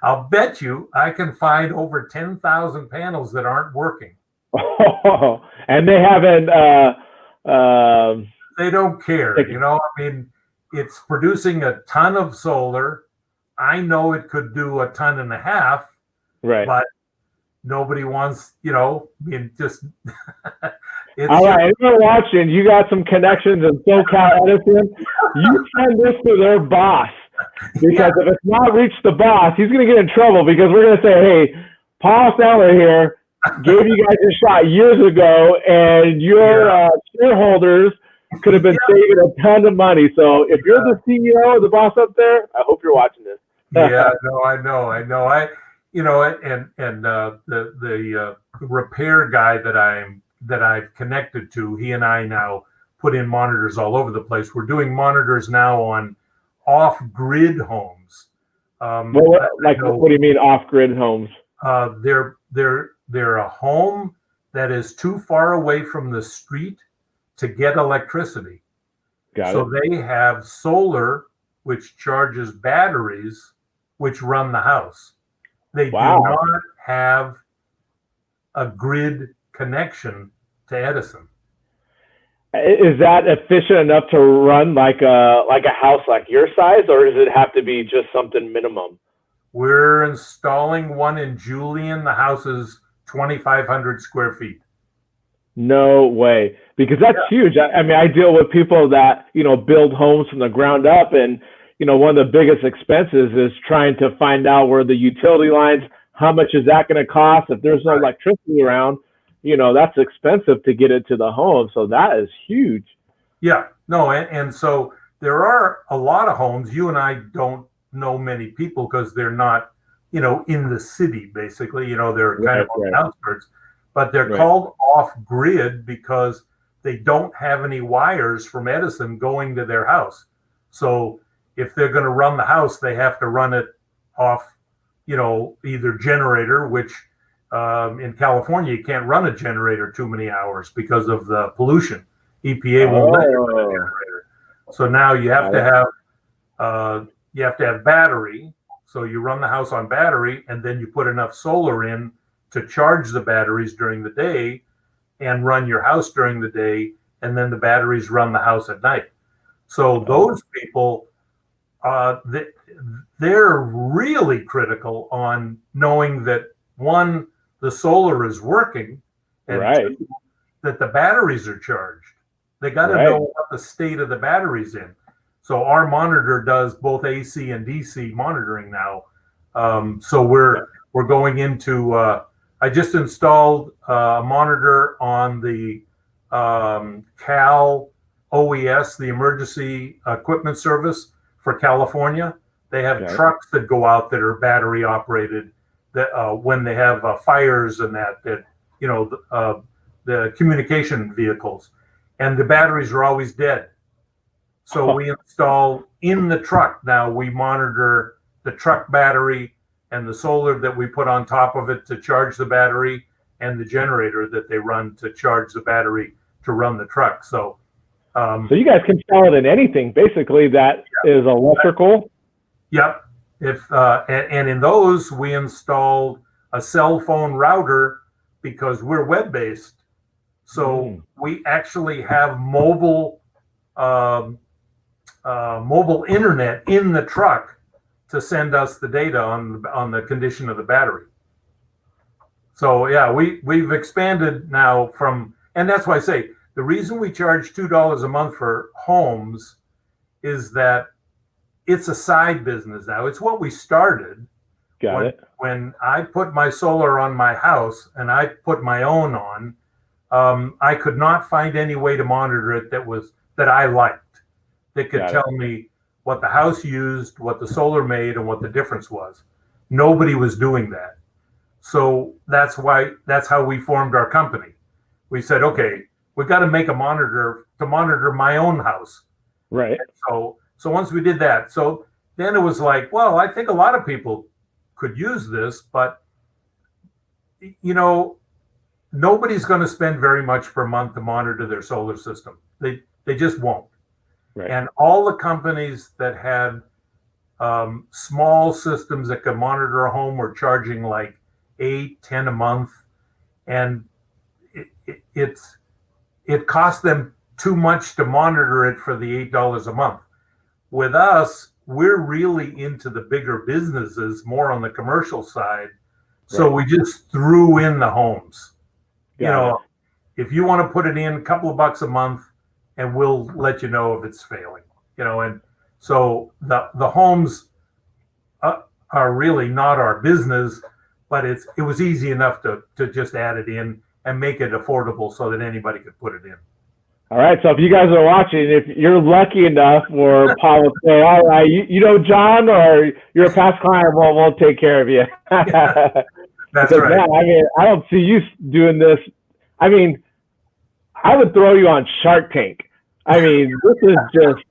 I can find over 10,000 panels that aren't working. Oh, and they haven't. They don't care. I mean, it's producing a ton of solar. I know it could do a ton and a half. Right. But nobody wants, just. All right, if you're watching, you got some connections in SoCal Edison. You send this to their boss, because if it's not reached the boss, he's going to get in trouble, because we're going to say, "Hey, Paul Sandler here gave you guys a shot years ago, and your shareholders could have been saving a ton of money." So if you're the CEO or the boss up there, I hope you're watching this. Yeah, no, I know. The repair guy that I've connected to, he and I now put in monitors all over the place. We're doing monitors now on off-grid homes. What do you mean off-grid homes? They're a home that is too far away from the street to get electricity. So they have solar, which charges batteries, which run the house. They do not have a grid connection to Edison. Is that efficient enough to run like a house like your size, or does it have to be just something minimum? We're installing one in Julian. The house is 2,500 square feet. No way, because that's huge. I mean, I deal with people that build homes from the ground up, and one of the biggest expenses is trying to find out where the utility lines. How much is that going to cost if there's no electricity around? That's expensive to get it to the home. So that is huge. Yeah, no. And so there are a lot of homes. You and I don't know many people because they're not, in the city, basically, they're kind of on the outskirts, but they're called off grid because they don't have any wires from Edison going to their house. So if they're going to run the house, they have to run it off, either generator, which in California, you can't run a generator too many hours because of the pollution. EPA won't let you run a generator. So now you have to have battery. So you run the house on battery, and then you put enough solar in to charge the batteries during the day and run your house during the day, and then the batteries run the house at night. So those people, they're really critical on knowing that, one, the solar is working, and two, that the batteries are charged. They got to know what the state of the battery's in. So our monitor does both AC and DC monitoring now. So we're going into. I just installed a monitor on the Cal OES, the Emergency Equipment Service for California. They have Okay. trucks that go out that are battery operated. That when they have fires and that the communication vehicles, and the batteries are always dead. So we install in the truck now. We monitor the truck battery and the solar that we put on top of it to charge the battery, and the generator that they run to charge the battery to run the truck. So you guys can sell it in anything basically that is electrical. Yep. And in those we installed a cell phone router because we're web based. So we actually have mobile internet in the truck to send us the data on the condition of the battery. So yeah, we've expanded now and that's why I say the reason we charge $2 a month for homes is that it's a side business now. It's what we started. Got it. When I put my solar on my house and I put my own on, I could not find any way to monitor it that I liked, that could tell me what the house used, what the solar made, and what the difference was. Nobody was doing that. So that's how we formed our company. We said, okay, we got to make a monitor to monitor my own house. Right. So once we did that, so then it was like, well, I think a lot of people could use this, but nobody's going to spend very much per month to monitor their solar system. They just won't. Right. And all the companies that had small systems that could monitor a home were charging like $8, $10 a month, and it cost them too much to monitor it for the $8 a month. With us, we're really into the bigger businesses, more on the commercial side. So we just threw in the homes. If you want to put it in, a couple of bucks a month, and we'll let you know if it's failing. And so the homes are really not our business, but it was easy enough to just add it in and make it affordable so that anybody could put it in. All right. So if you guys are watching, if you're lucky enough where Paul would say, all right, you know John, or you're a past client, we'll take care of you. That's because, right. Man, I mean, I don't see you doing this. I mean, I would throw you on Shark Tank. I mean, this is just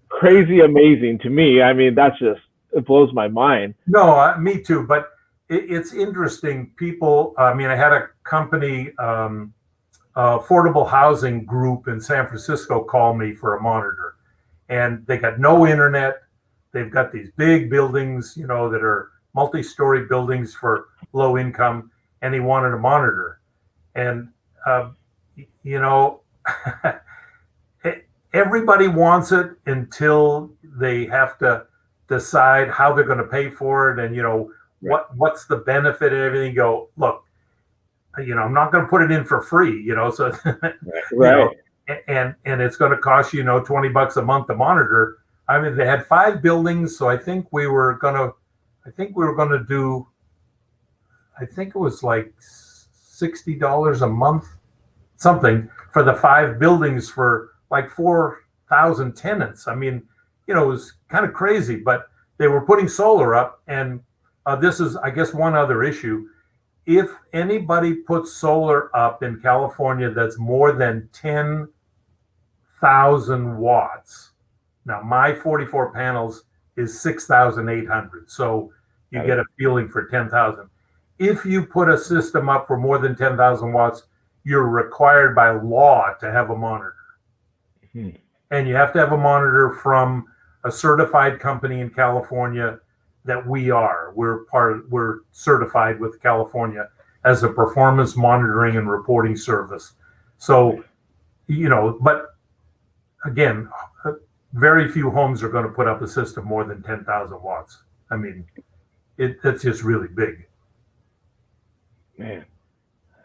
crazy amazing to me. I mean, it blows my mind. No, me too. But it's interesting. People, I mean, I had a company, affordable housing group in San Francisco call me for a monitor, and they got no internet. They've got these big buildings, that are multi-story buildings for low income, and he wanted a monitor. And, everybody wants it until they have to decide how they're going to pay for it. And, what's the benefit and everything. Go, look, I'm not going to put it in for free, so, right. And it's going to cost you, $20 a month to monitor. I mean, they had 5 buildings. So I think it was like $60 a month, something for the 5 buildings for like 4,000 tenants. I mean, it was kind of crazy, but they were putting solar up. And this is, I guess, one other issue. If anybody puts solar up in California that's more than 10,000 watts, now my 44 panels is 6,800. So you get a feeling for 10,000. If you put a system up for more than 10,000 watts, you're required by law to have a monitor. And you have to have a monitor from a certified company in California that we are. We're certified with California as a performance monitoring and reporting service. So, but again, very few homes are going to put up a system more than 10,000 watts. I mean, that's just really big. Man,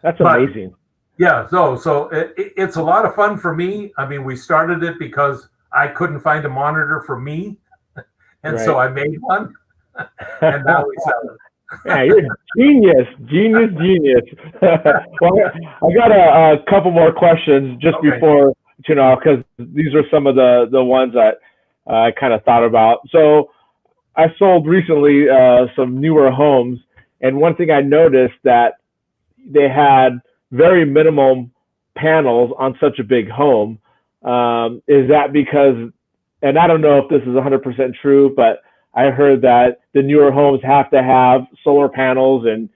that's amazing. Yeah, so it's a lot of fun for me. I mean, we started it because I couldn't find a monitor for me, and so I made one, and now we sell it. Yeah, you're genius. Well, I got a couple more questions just before, because these are some of the ones that I kind of thought about. So I sold recently some newer homes, and one thing I noticed that they had very minimum panels on such a big home. Is that because, and I don't know if this is 100% true, but I heard that the newer homes have to have solar panels, and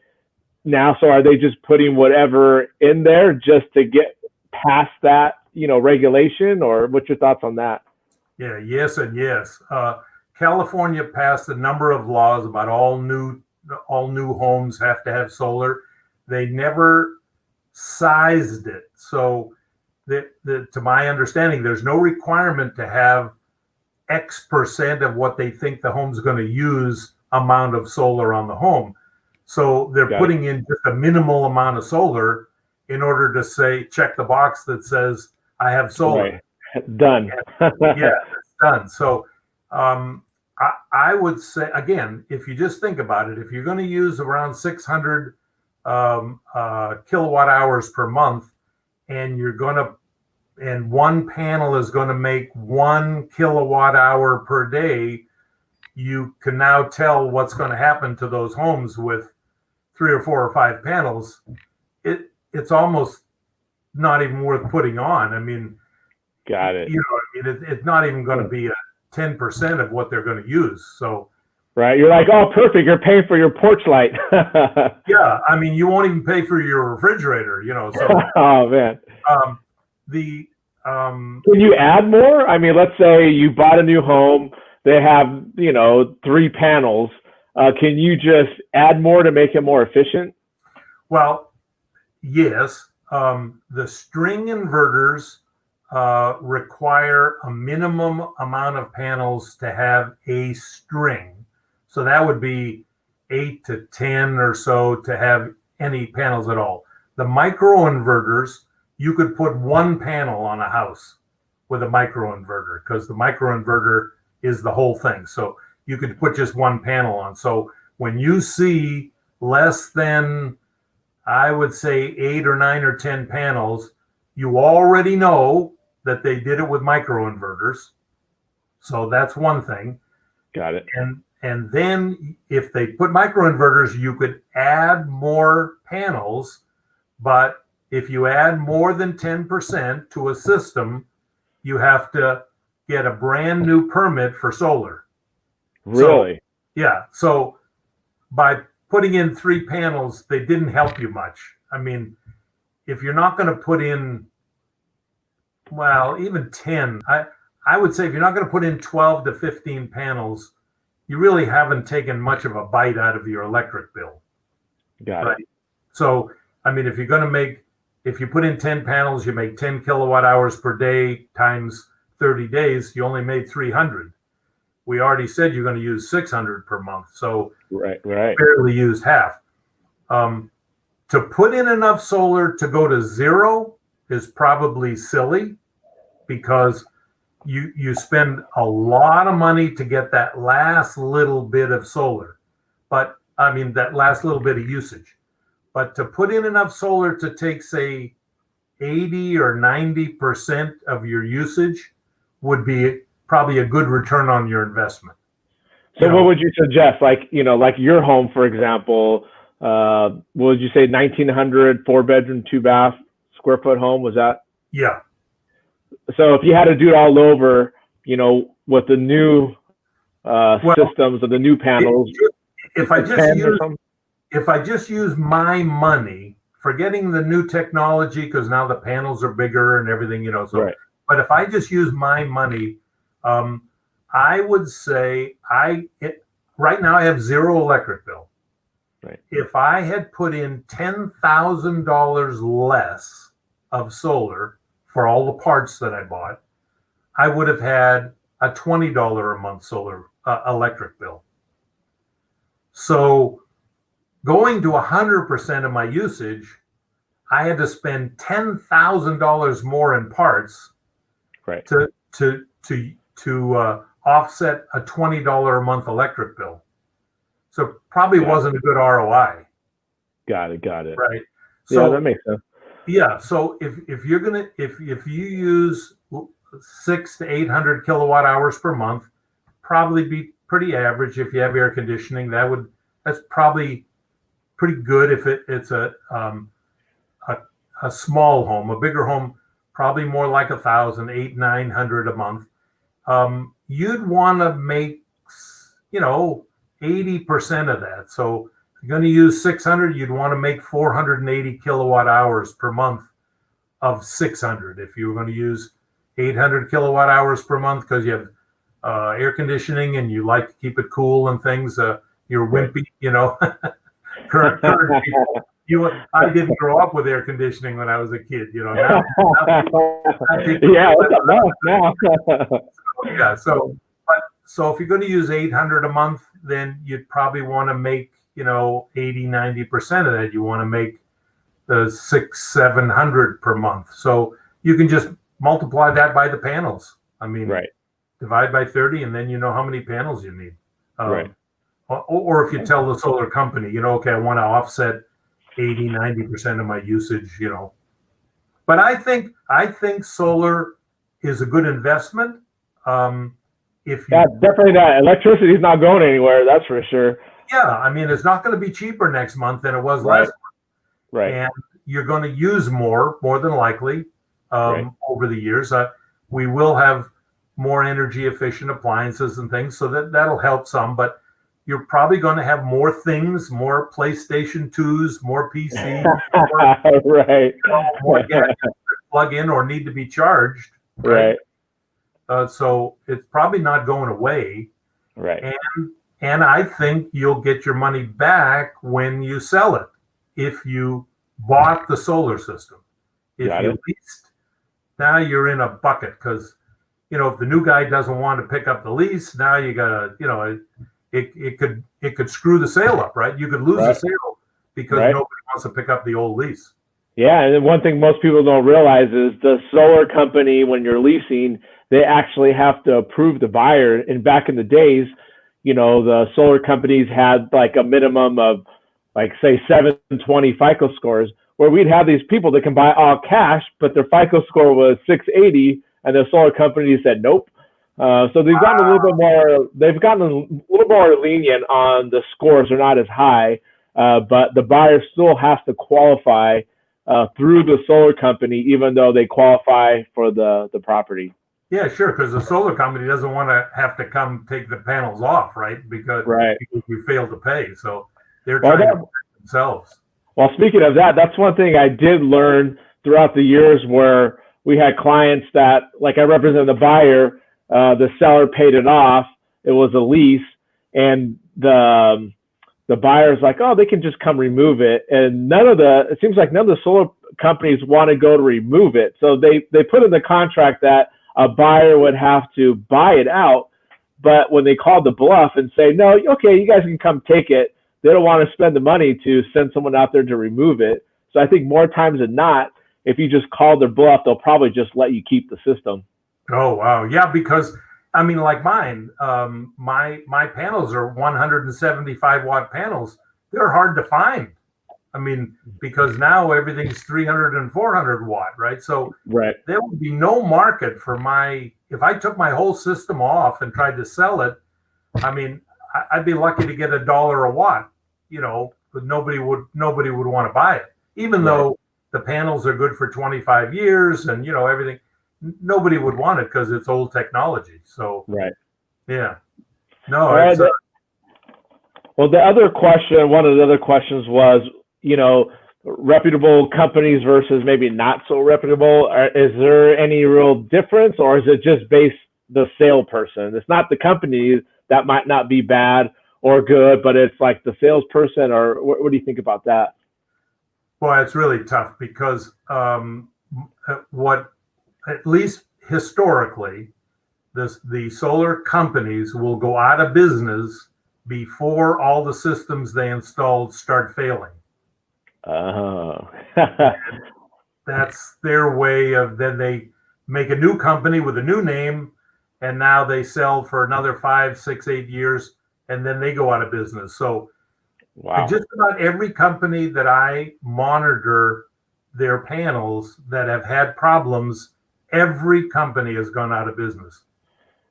now, so are they just putting whatever in there just to get past that, regulation, or what's your thoughts on that? Yeah, yes, and yes. California passed a number of laws about all new homes have to have solar. They never sized it, so to my understanding, there's no requirement to have X% of what they think the home's going to use amount of solar on the home. So they're putting in just a minimal amount of solar in order to say, check the box that says I have solar. Right. Done. Yeah, it's done. So I would say, again, if you just think about it, if you're going to use around 600 kilowatt hours per month, and and one panel is going to make 1 kilowatt hour per day, you can now tell what's going to happen to those homes with 3 or 4 or 5 panels. It's almost not even worth putting on. I mean, got it. It's not even going to be a 10% of what they're going to use. So, right, you're like, oh, perfect. You're paying for your porch light. Yeah, I mean, you won't even pay for your refrigerator. So, oh man. Can you add more? I mean, let's say you bought a new home. They have 3 panels. Can you just add more to make it more efficient? Well, yes. The string inverters require a minimum amount of panels to have a string. So that would be 8 to 10 or so to have any panels at all. The microinverters, you could put 1 panel on a house with a microinverter, because the microinverter is the whole thing. So you could put just 1 panel on. So when you see less than, I would say, 8 or 9 or 10 panels, you already know that they did it with microinverters. So that's one thing. Got it. And then if they put microinverters, you could add more panels, but if you add more than 10% to a system, you have to get a brand new permit for solar. Really? So, yeah. So by putting in 3 panels, they didn't help you much. I mean, if you're not going to put in, well, even 10, I would say if you're not going to put in 12 to 15 panels, you really haven't taken much of a bite out of your electric bill. Got it. So, I mean, if you put in 10 panels, you make 10 kilowatt hours per day times 30 days, you only made 300. We already said you're going to use 600 per month. So right. barely used half. To put in enough solar to go to 0 is probably silly, because you spend a lot of money to get that last little bit of solar, but I mean, that last little bit of usage. But to put in enough solar to take, say, 80 or 90% of your usage would be probably a good return on your investment. So what would you suggest? Like your home, for example, what would you say, 1900, 4-bedroom, 2-bath, square foot home? Was that? Yeah. So if you had to do it all over, with the new systems of the new panels, if I just use my money, forgetting the new technology, because now the panels are bigger and everything, so right. But if I just use my money, I would say right now I have 0 electric bill. Right. If I had put in $10,000 less of solar for all the parts that I bought, I would have had a $20 a month solar electric bill. So going to 100% of my usage, I had to spend $10,000 more in parts, right, to offset a $20 a month electric bill. So probably wasn't a good ROI. Got it. Right. So yeah, that makes sense. Yeah. So if you use 600 to 800 kilowatt hours per month, probably be pretty average. If you have air conditioning, that's probably pretty good. If it's a small home, a bigger home, probably more like 1,000, 900 a month. You'd want to make 80% of that. So if you're going to use 600, you'd want to make 480 kilowatt hours per month of 600. If you were going to use 800 kilowatt hours per month because you have air conditioning and you like to keep it cool and things, you're wimpy, current people. I didn't grow up with air conditioning when I was a kid, now yeah, now. Yeah, so if you're going to use 800 a month, then you'd probably want to make 80-90% of that. You want to make the 600-700 per month. So you can just multiply that by the panels. I mean, right. Divide by 30, and then you know how many panels you need. Right. Or if you tell the solar company, okay, I want to offset 80-90% of my usage, But I think solar is a good investment. Definitely not. Electricity is not going anywhere. That's for sure. Yeah, I mean, it's not going to be cheaper next month than it was last month. Right. And you're going to use more than likely, over the years. We will have more energy efficient appliances and things, so that'll help some. But you're probably going to have more things, more PlayStation 2s, more PCs, right? More gadgets that plug in or need to be charged. Right. So it's probably not going away. Right. And I think you'll get your money back when you sell it. If you bought the solar system, if you leased, now you're in a bucket because, if the new guy doesn't want to pick up the lease, now you gotta, it could screw the sale up, right? You could lose the sale because nobody wants to pick up the old lease. Yeah, and one thing most people don't realize is the solar company, when you're leasing, they actually have to approve the buyer. And back in the days, the solar companies had like a minimum of, like, say, 720 FICO scores, where we'd have these people that can buy all cash, but their FICO score was 680, and the solar company said nope. So they've gotten a little bit more. They've gotten a little more lenient on the scores. They're not as high, but the buyer still has to qualify through the solar company, even though they qualify for the property. Yeah, sure, because the solar company doesn't want to have to come take the panels off, right? Because we failed to pay, so they're trying to protect themselves. Well, speaking of that, that's one thing I did learn throughout the years where we had clients that, like, I represent the buyer, the seller paid it off. It was a lease, and the buyer's like, oh, they can just come remove it. And it seems like none of the solar companies want to go to remove it. So they put in the contract that a buyer would have to buy it out. But when they called the bluff and say, no, okay, you guys can come take it, they don't want to spend the money to send someone out there to remove it. So I think more times than not, if you just call their bluff, they'll probably just let you keep the system. Oh, wow. Yeah, because, I mean, like mine, my panels are 175 watt panels. They're hard to find. I mean, because now everything's 300 and 400 watt, right? So there would be no market for if I took my whole system off and tried to sell it, I mean, I'd be lucky to get $1 a watt, but nobody would want to buy it, even though the panels are good for 25 years and, everything. Nobody would want it because it's old technology. So, yeah. No, it's... Well, one of the other questions was, reputable companies versus maybe not so reputable. Is there any real difference, or is it just based the salesperson? It's not the company that might not be bad or good, but it's like the salesperson, or what do you think about that? Well, it's really tough because at least historically, the solar companies will go out of business before all the systems they installed start failing. Oh. That's their way of, then they make a new company with a new name, and now they sell for another 5, 6, 8 years, and then they go out of business. So just about every company that I monitor their panels that have had problems, every company has gone out of business.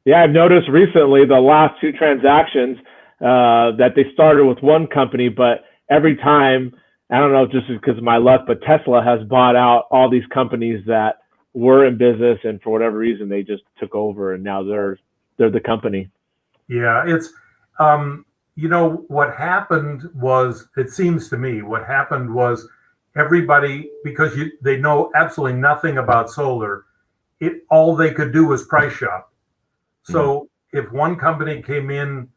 Yeah, I've noticed recently the last two transactions that they started with one company, but every time, I don't know, just because of my luck, but Tesla has bought out all these companies that were in business, and for whatever reason, they just took over, and now they're the company. Yeah, it's what happened was, it seems to me, what happened was everybody, because they know absolutely nothing about solar, all they could do was price shop. So if one company came in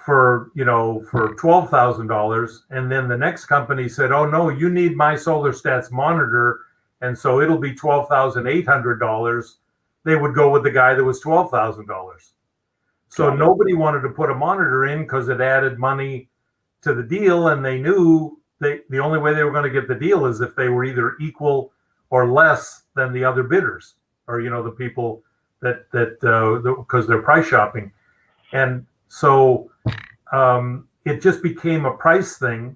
for $12,000, and then the next company said, "Oh no, you need my Solar Stats monitor, and so it'll be $12,800," they would go with the guy that was $12,000. So nobody wanted to put a monitor in because it added money to the deal, and they knew the only way they were going to get the deal is if they were either equal or less than the other bidders, or the people that because they're price shopping. And so it just became a price thing,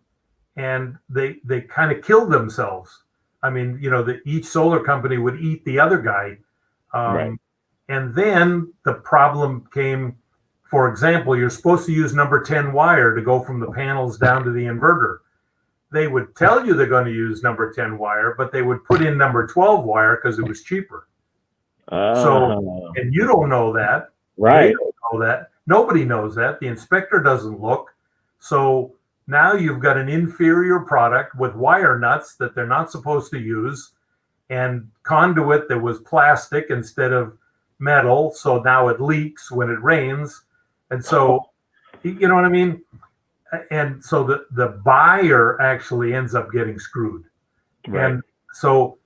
and they kind of killed themselves. I mean, each solar company would eat the other guy. Right. And then the problem came, for example, you're supposed to use number 10 wire to go from the panels down to the inverter. They would tell you they're going to use number 10 wire, but they would put in number 12 wire because it was cheaper. So, and you don't know that. Right. They don't know that. Nobody knows that. The inspector doesn't look. So now you've got an inferior product with wire nuts that they're not supposed to use, and conduit that was plastic instead of metal. So now it leaks when it rains. And so, you know what I mean? And so the buyer actually ends up getting screwed. Right. And so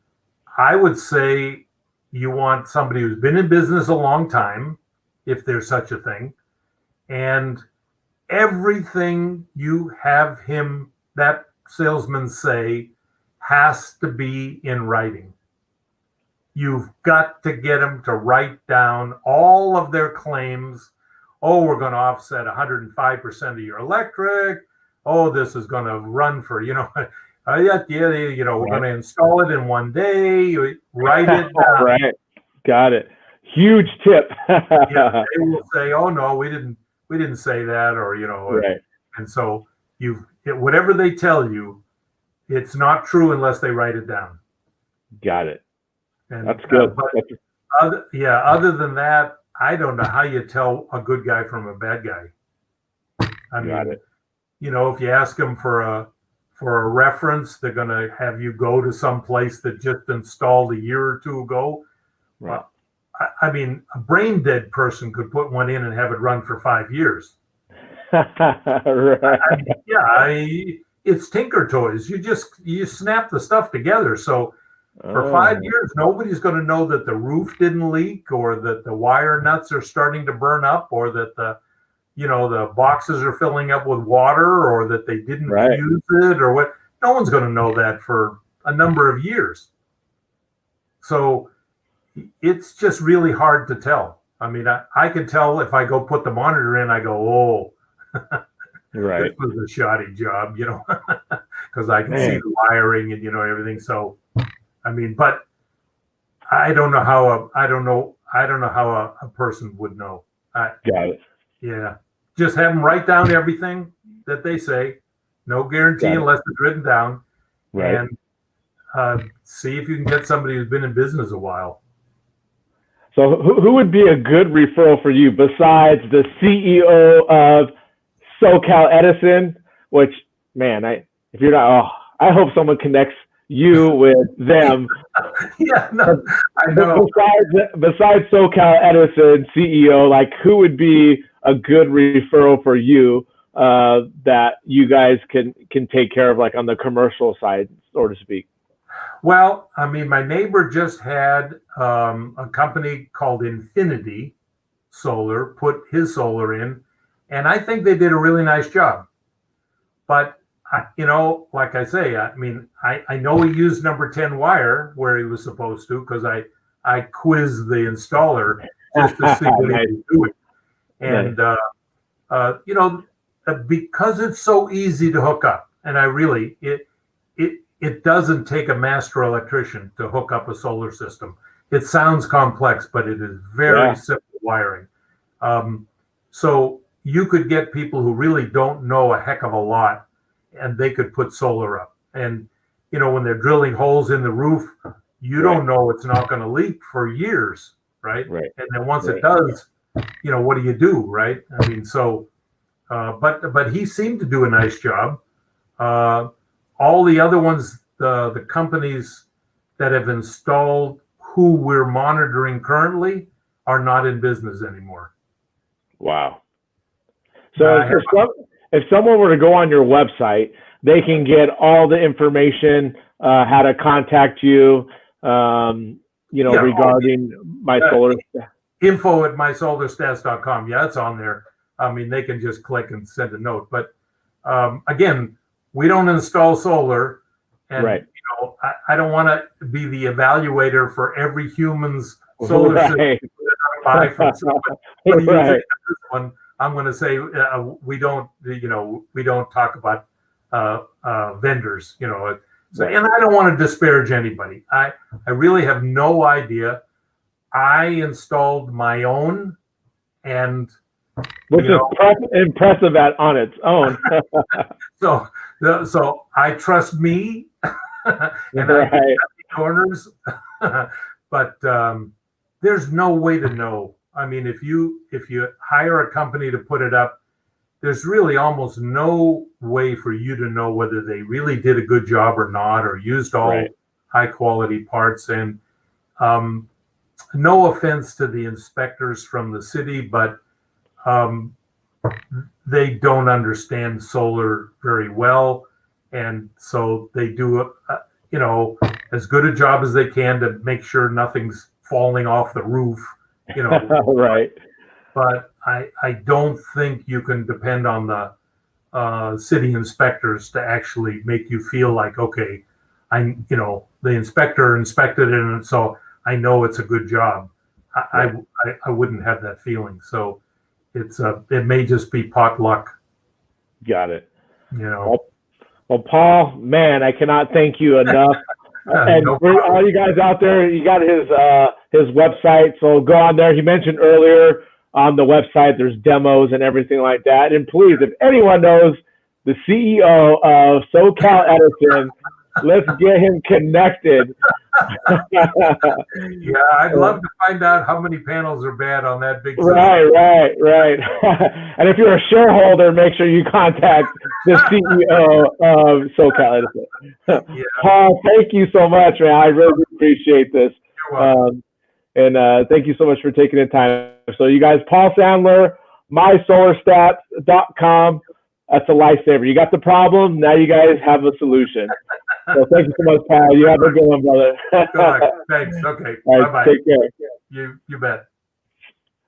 I would say you want somebody who's been in business a long time, if there's such a thing, and everything you have that salesman say has to be in writing. You've got to get them to write down all of their claims. Oh, we're going to offset 105% of your electric. Oh, this is going to run for, we're going to install it in one day. Write it down. Right. Got it. Huge tip. Yeah, they will say, "Oh no, we didn't say that," or Right. And so whatever they tell you, it's not true unless they write it down. Got it. And that's good. Other than that, I don't know how you tell a good guy from a bad guy. I mean, Got it. If you ask them for a reference, they're going to have you go to some place that just installed a year or two ago. Right. I mean, a brain dead person could put one in and have it run for 5 years. Right. It's Tinker Toys. You snap the stuff together. So for 5 years, nobody's going to know that the roof didn't leak, or that the wire nuts are starting to burn up, or that the boxes are filling up with water, or that they didn't use it, or what. No one's going to know that for a number of years. So it's just really hard to tell. I mean, I can tell if I go put the monitor in, I go, "Oh, right, this was a shoddy job," because I can see the wiring and everything. So, I mean, but I don't know how a person would know. Got it. Yeah, just have them write down everything that they say. No guarantee unless it's written down. Right. And see if you can get somebody who's been in business a while. So who would be a good referral for you besides the CEO of SoCal Edison? Which, man, if you're not, I hope someone connects you with them. Yeah, no, I know. Besides SoCal Edison CEO, like, who would be a good referral for you that you guys can take care of, like on the commercial side, so to speak? Well, I mean, my neighbor just had a company called Infinity Solar put his solar in, and I think they did a really nice job. But, like I say, I mean, I know he used number 10 wire where he was supposed to, because I quizzed the installer just to see what he was doing. And, because it's so easy to hook up, and it doesn't take a master electrician to hook up a solar system. It sounds complex, but it is very simple wiring. So you could get people who really don't know a heck of a lot, and they could put solar up. And when they're drilling holes in the roof, you don't know it's not going to leak for years, right? Right. And then once it does, what do you do, right? I mean, so, but he seemed to do a nice job. All the other ones, the companies that have installed who we're monitoring currently are not in business anymore. Wow. So if someone were to go on your website, they can get all the information, how to contact you, regarding My Solar. Info@mysolarstats.com. Yeah, it's on there. I mean, they can just click and send a note. But again, we don't install solar, and right. I don't want to be the evaluator for every human's solar system. Buy from someone. What do you think of this one? I'm going to say we don't talk about vendors. So, and I don't want to disparage anybody. I really have no idea. I installed my own, and which is impressive on its own. So I trust me, and I get corners, but there's no way to know. I mean, if you hire a company to put it up, there's really almost no way for you to know whether they really did a good job or not, or used all high quality parts. And no offense to the inspectors from the city, but they don't understand solar very well, and so they do as good a job as they can to make sure nothing's falling off the roof. Right. But I don't think you can depend on the city inspectors to actually make you feel like, okay, the inspector inspected it, and so I know it's a good job. I wouldn't have that feeling. So it may just be pot luck. Got it. Well, Paul, man, I cannot thank you enough. And for all you guys out there, you got his website, so go on there. He mentioned earlier on the website there's demos and everything like that. And please, if anyone knows the CEO of SoCal Edison, let's get him connected. Yeah, I'd love to find out how many panels are bad on that big system. Right. And if you're a shareholder, make sure you contact the CEO of SoCal Edison. Yeah. Paul, thank you so much, man. I really appreciate this. You're welcome. And thank you so much for taking the time. So you guys, Paul Sandler, mysolarstats.com. That's a lifesaver. You got the problem. Now you guys have a solution. So thank you so much, Paul. You have a good one, brother. Good luck. Thanks. Okay. Right, bye-bye. Take care. You bet.